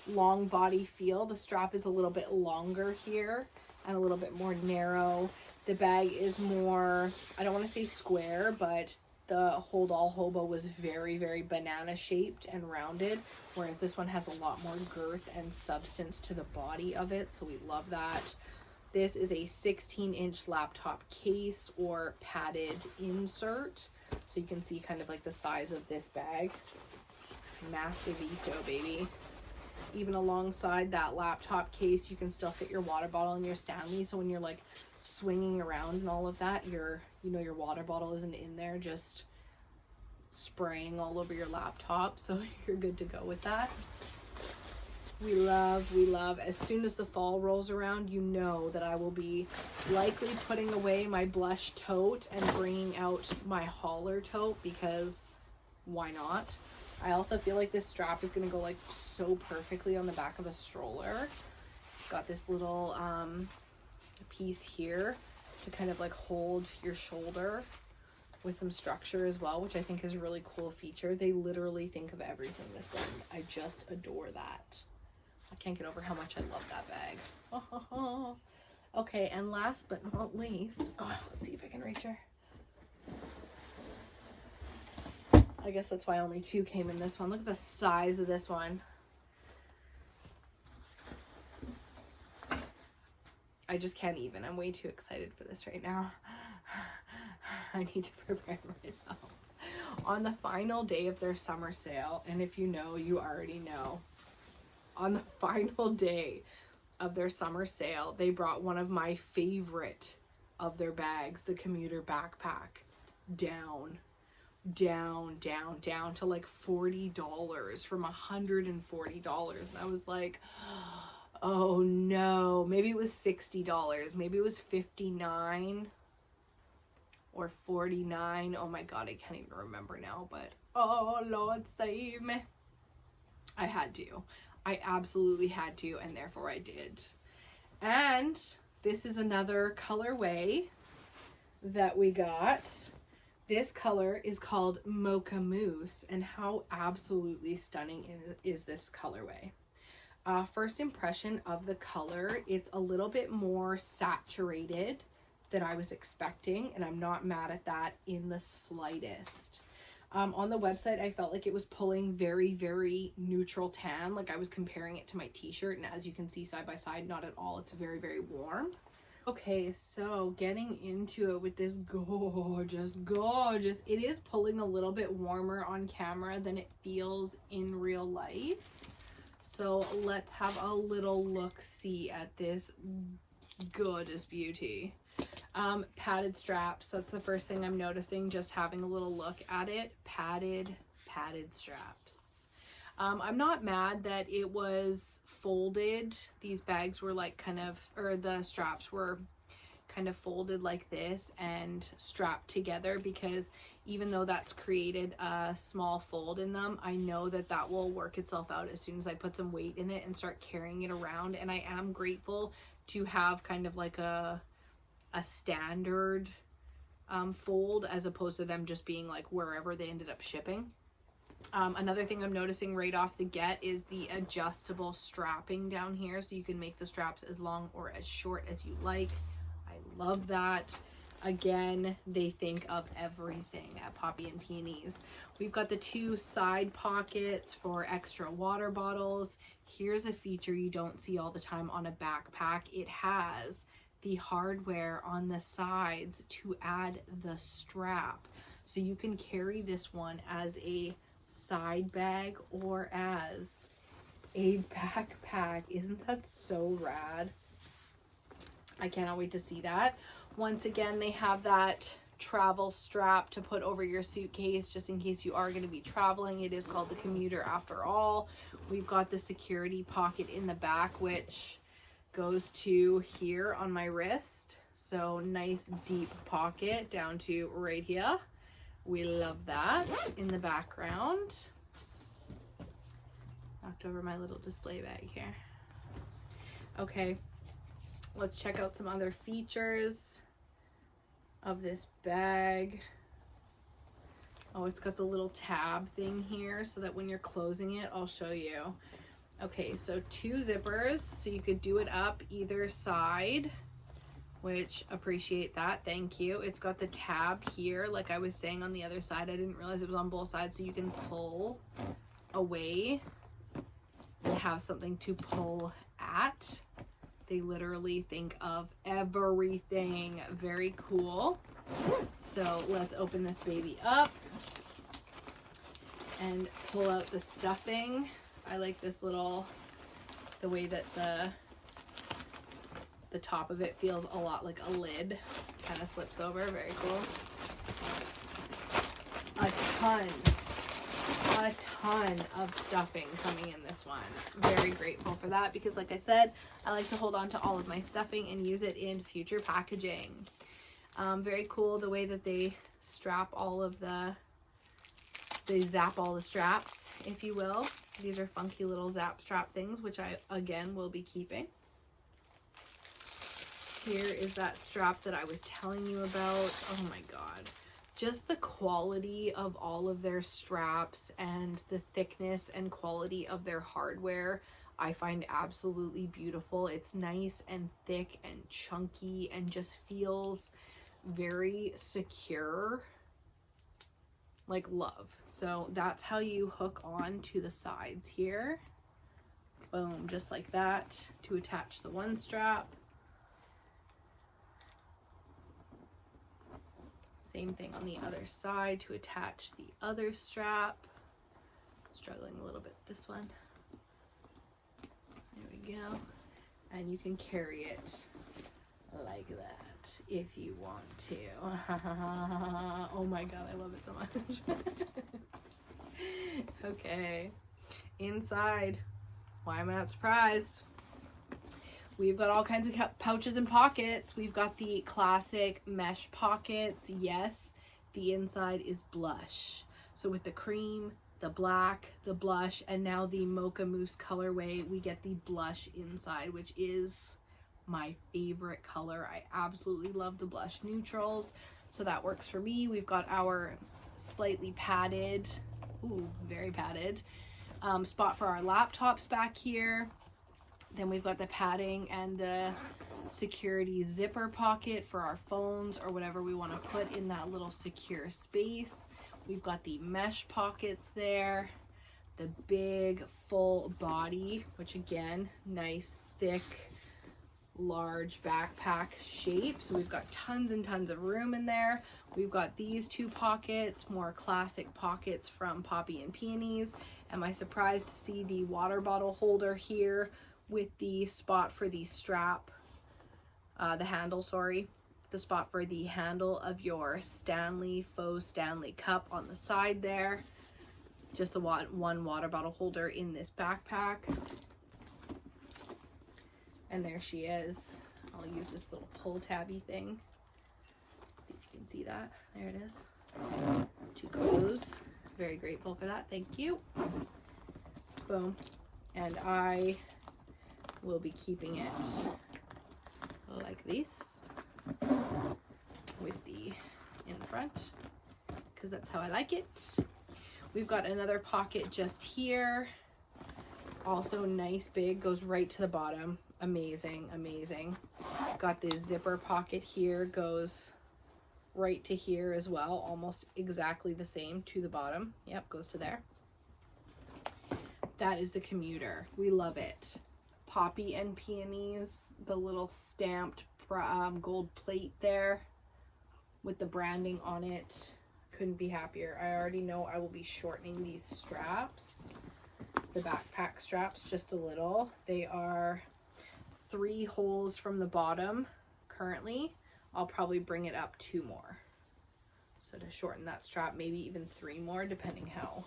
long body feel. The strap is a little bit longer here and a little bit more narrow. The bag is more, I don't want to say square, but the Hold All Hobo was very, very banana shaped and rounded, whereas this one has a lot more girth and substance to the body of it, so we love that. This is a 16-inch laptop case or padded insert, so you can see kind of like the size of this bag. Massivito, baby. Even alongside that laptop case, you can still fit your water bottle and your Stanley, so when you're like swinging around and all of that, your water bottle isn't in there just spraying all over your laptop, so you're good to go with that. We love, as soon as the fall rolls around, you know that I will be likely putting away my blush tote and bringing out my hauler tote, because why not? I also feel like this strap is going to go like so perfectly on the back of a stroller. Got this little piece here to kind of like hold your shoulder with some structure as well, which I think is a really cool feature. They literally think of everything, this brand. I just adore that. I can't get over how much I love that bag. Okay, and last but not least, let's see if I can reach her. I guess that's why only 2 came in this one. Look at the size of this one. I just can't even. I'm way too excited for this right now. I need to prepare myself. On the final day of their summer sale, and if you know, you already know. On the final day of their summer sale, they brought one of my favorite of their bags, the commuter backpack, down to like $40 from $140. And I was like, oh no, maybe it was $60, maybe it was $59 or $49. Oh my god, I can't even remember now, but oh Lord save me. I had to. I absolutely had to, and therefore I did. And this is another colorway that we got. This color is called Mocha Mousse, and how absolutely stunning is this colorway. First impression of the color, it's a little bit more saturated than I was expecting, and I'm not mad at that in the slightest. On the website, I felt like it was pulling very, very neutral tan. Like I was comparing it to my t-shirt, and as you can see side by side, not at all. It's very, very warm. Okay, so getting into it with this gorgeous, gorgeous. It is pulling a little bit warmer on camera than it feels in real life. So let's have a little look-see at this gorgeous beauty. Padded straps. That's the first thing I'm noticing, just having a little look at it. Padded straps. I'm not mad that it was folded. These bags were like kind of, or the straps were kind of folded like this and strapped together, because even though that's created a small fold in them, I know that that will work itself out as soon as I put some weight in it and start carrying it around. And I am grateful to have kind of like a standard fold, as opposed to them just being like wherever they ended up shipping. Another thing I'm noticing right off the get is the adjustable strapping down here, so you can make the straps as long or as short as you like. I love that. Again, they think of everything at Poppy and Peonies. We've got the 2 side pockets for extra water bottles. Here's a feature you don't see all the time on a backpack. It has the hardware on the sides to add the strap. So you can carry this one as a side bag or as a backpack. Isn't that so rad? I cannot wait to see that. Once again, they have that travel strap to put over your suitcase just in case you are going to be traveling. It is called the commuter after all. We've got the security pocket in the back, which goes to here on my wrist. So nice deep pocket down to right here. We love that. In the background, knocked over my little display bag here. Okay, let's check out some other features of this bag. Oh, it's got the little tab thing here so that when you're closing it, I'll show you. Okay, so 2 zippers, so you could do it up either side, which appreciate that, thank you. It's got the tab here, like I was saying on the other side. I didn't realize it was on both sides, so you can pull away and have something to pull at. They literally think of everything. Very cool. So let's open this baby up and pull out the stuffing. I like this little, the way that the top of it feels a lot like a lid. Kind of slips over. Very cool. A ton of stuffing coming in this one. Very grateful for that, because like I said, I like to hold on to all of my stuffing and use it in future packaging. Very cool the way that they strap all of they zap all the straps, if you will. These are funky little zap strap things, which I again will be keeping. Here is that strap that I was telling you about. Oh my god. Just the quality of all of their straps and the thickness and quality of their hardware, I find absolutely beautiful. It's nice and thick and chunky and just feels very secure, like love. So that's how you hook on to the sides here. Boom, just like that, to attach the one strap. Same thing on the other side to attach the other strap. Struggling a little bit this one. There we go. And you can carry it like that if you want to. Oh my god, I love it so much. Okay, inside, why am I not surprised? We've got all kinds of pouches and pockets. We've got the classic mesh pockets. Yes, the inside is blush. So with the cream, the black, the blush, and now the mocha mousse colorway, we get the blush inside, which is my favorite color. I absolutely love the blush neutrals, so that works for me. We've got our slightly padded, ooh, very padded, spot for our laptops back here. Then we've got the padding and the security zipper pocket for our phones or whatever we want to put in that little secure space. We've got the mesh pockets there, the big full body, which again, nice, thick, large backpack shape. So we've got tons and tons of room in there. We've got these two pockets, more classic pockets from Poppy and Peonies. Am I surprised to see the water bottle holder here with the spot for the strap, the handle, sorry, the spot for the handle of your faux Stanley cup on the side there. Just the one water bottle holder in this backpack. And there she is. I'll use this little pull tabby thing. See if you can see that. There it is. To close. Very grateful for that. Thank you. Boom. And I will be keeping it like this with the in the front, because that's how I like it. We've got another pocket just here. Also nice, big, goes right to the bottom. Amazing, amazing. Got this zipper pocket here, goes right to here as well, almost exactly the same to the bottom. Yep, goes to there. That is the commuter. We love it. Poppy and Peonies, the little stamped gold plate there with the branding on it. Couldn't be happier. I already know I will be shortening these straps, the backpack straps, just a little. They are 3 holes from the bottom currently. I'll probably bring it up 2 more. So to shorten that strap, maybe even 3 more, depending how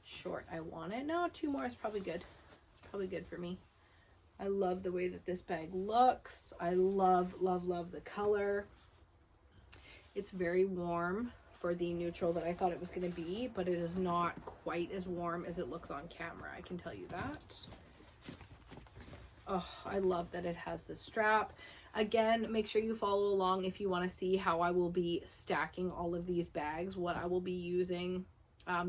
short I want it. No, 2 more is probably good. It's probably good for me. I love the way that this bag looks. I love, love, love the color. It's very warm for the neutral that I thought it was going to be, but it is not quite as warm as it looks on camera. I can tell you that. Oh, I love that it has the strap. Again, make sure you follow along if you want to see how I will be stacking all of these bags, what I will be using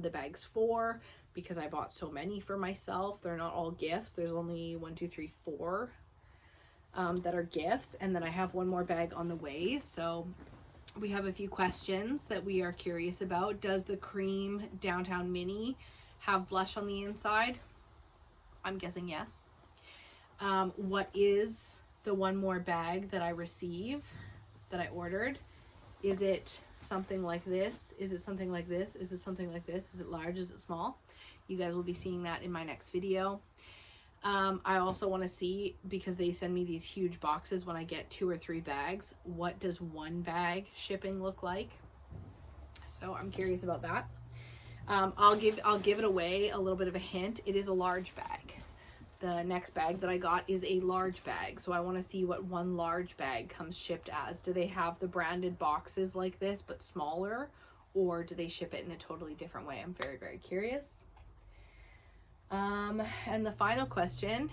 the bags for, because I bought so many for myself. They're not all gifts. There's only 1, 2, 3, 4 that are gifts, and then I have 1 more bag on the way. So we have a few questions that we are curious about. Does the cream Downtown Mini have blush on the inside? I'm guessing yes. What is the 1 more bag that I receive, that I ordered? Is it something like this? Is it something like this? Is it something like this? Is it large? Is it small? You guys will be seeing that in my next video. I also want to see, because they send me these huge boxes when I get 2 or 3 bags, what does 1 bag shipping look like? So I'm curious about that. I'll give it away a little bit of a hint. It is a large bag. The next bag that I got is a large bag. So I want to see what 1 large bag comes shipped as. Do they have the branded boxes like this but smaller, or do they ship it in a totally different way? I'm very, very curious. And the final question,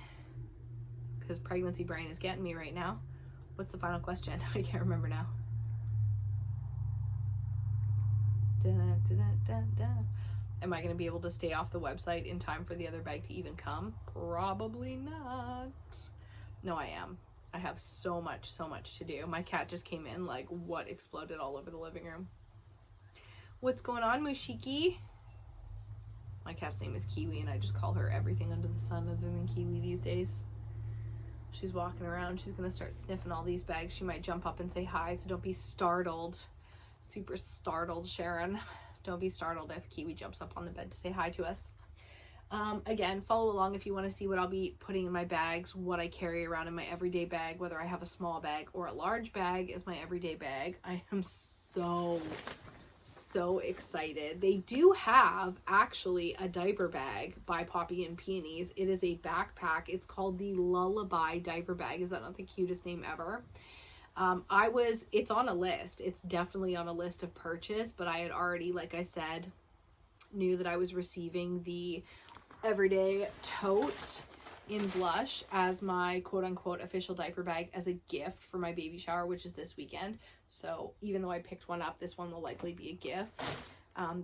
because pregnancy brain is getting me right now. What's the final question? I can't remember now. Am I going to be able to stay off the website in time for the other bag to even come? Probably not. No, I am. I have so much to do. My cat just came in, like, what exploded all over the living room. What's going on, Mushiki? My cat's name is Kiwi, and I just call her everything under the sun other than Kiwi these days. She's walking around. She's going to start sniffing all these bags. She might jump up and say hi, so don't be startled. Super startled, Sharon. Don't be startled if Kiwi jumps up on the bed to say hi to us. Again, follow along if you want to see what I'll be putting in my bags, what I carry around in my everyday bag, whether I have a small bag or a large bag as my everyday bag. I am so excited. They do have actually a diaper bag by Poppy and Peonies. It is a backpack. It's called the Lullaby diaper bag. Is that not the cutest name ever? It's on a list. It's definitely on a list of purchase, but I had already, like I said, knew that I was receiving the everyday tote in blush as my quote-unquote official diaper bag as a gift for my baby shower, which is this weekend. So even though I picked one up, this one will likely be a gift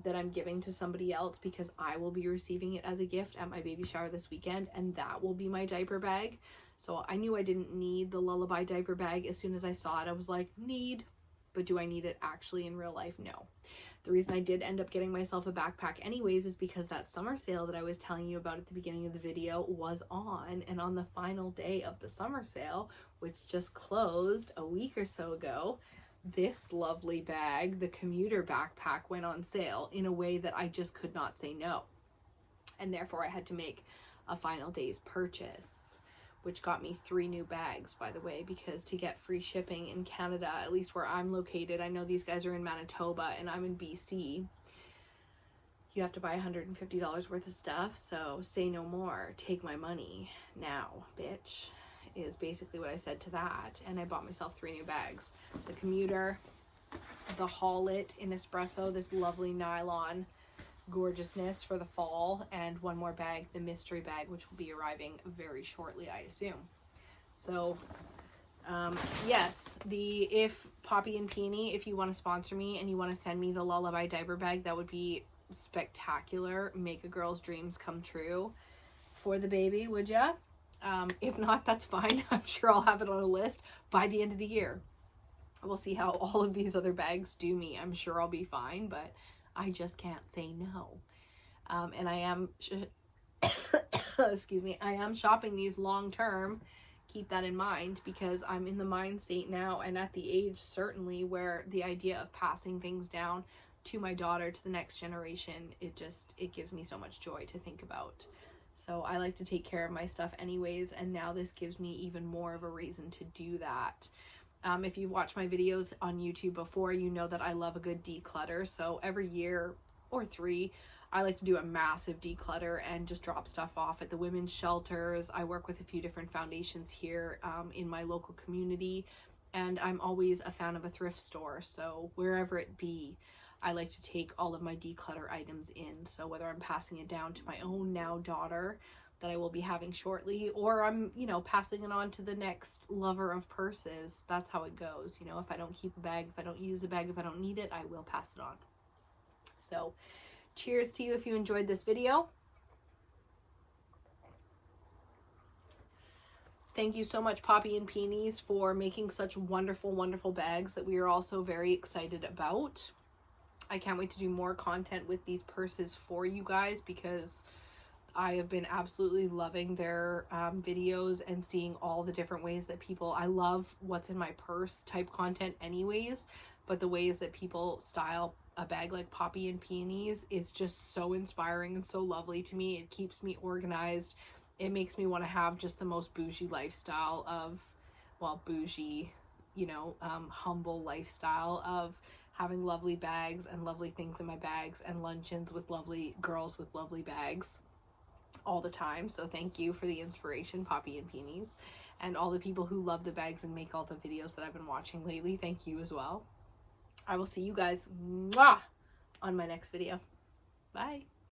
that I'm giving to somebody else, because I will be receiving it as a gift at my baby shower this weekend, and that will be my diaper bag. So I knew I didn't need the Lullaby diaper bag. As soon as I saw it, I was like, need. but do I need it actually in real life? No. The reason I did end up getting myself a backpack anyways is because that summer sale that I was telling you about at the beginning of the video was on, and on the final day of the summer sale, which just closed a week or so ago, this lovely bag, the commuter backpack, went on sale in a way that I just could not say no. And therefore I had to make a final day's purchase, which got me 3 new bags, by the way, because to get free shipping in Canada, at least where I'm located, I know these guys are in Manitoba and I'm in BC, you have to buy $150 worth of stuff. So say no more, take my money now, bitch, is basically what I said to that. And I bought myself 3 new bags. The commuter, the Haul It in espresso, this lovely nylon gorgeousness for the fall, and one more bag, the mystery bag, which will be arriving very shortly, I assume. So yes, if Poppy and Peony, if you want to sponsor me and you want to send me the Lullaby diaper bag, that would be spectacular. Make a girl's dreams come true for the baby, would ya? If not, that's fine. I'm sure I'll have it on a list by the end of the year. We'll see how all of these other bags do me. I'm sure I'll be fine, but I just can't say no. And I am, excuse me, I am shopping these long term. Keep that in mind, because I'm in the mind state now and at the age certainly where the idea of passing things down to my daughter, to the next generation, it gives me so much joy to think about. So I like to take care of my stuff anyways, and now this gives me even more of a reason to do that. If you've watched my videos on YouTube before, you know that I love a good declutter. So every year or 3, I like to do a massive declutter and just drop stuff off at the women's shelters. I work with a few different foundations here in my local community, and I'm always a fan of a thrift store. So wherever it be, I like to take all of my declutter items in. So whether I'm passing it down to my own now daughter that I will be having shortly, or I'm, passing it on to the next lover of purses. That's how it goes. If I don't keep a bag, if I don't use a bag, if I don't need it, I will pass it on. So cheers to you if you enjoyed this video. Thank you so much, Poppy and Peonies, for making such wonderful, wonderful bags that we are also very excited about. I can't wait to do more content with these purses for you guys, because I have been absolutely loving their videos and seeing all the different ways that I love what's in my purse type content anyways, but the ways that people style a bag like Poppy and Peonies is just so inspiring and so lovely to me. It keeps me organized. It makes me want to have just the most bougie lifestyle of, well, bougie, humble lifestyle of having lovely bags and lovely things in my bags and luncheons with lovely girls with lovely bags all the time. So thank you for the inspiration, Poppy and Peonies, and all the people who love the bags and make all the videos that I've been watching lately. Thank you as well. I will see you guys on my next video. Bye.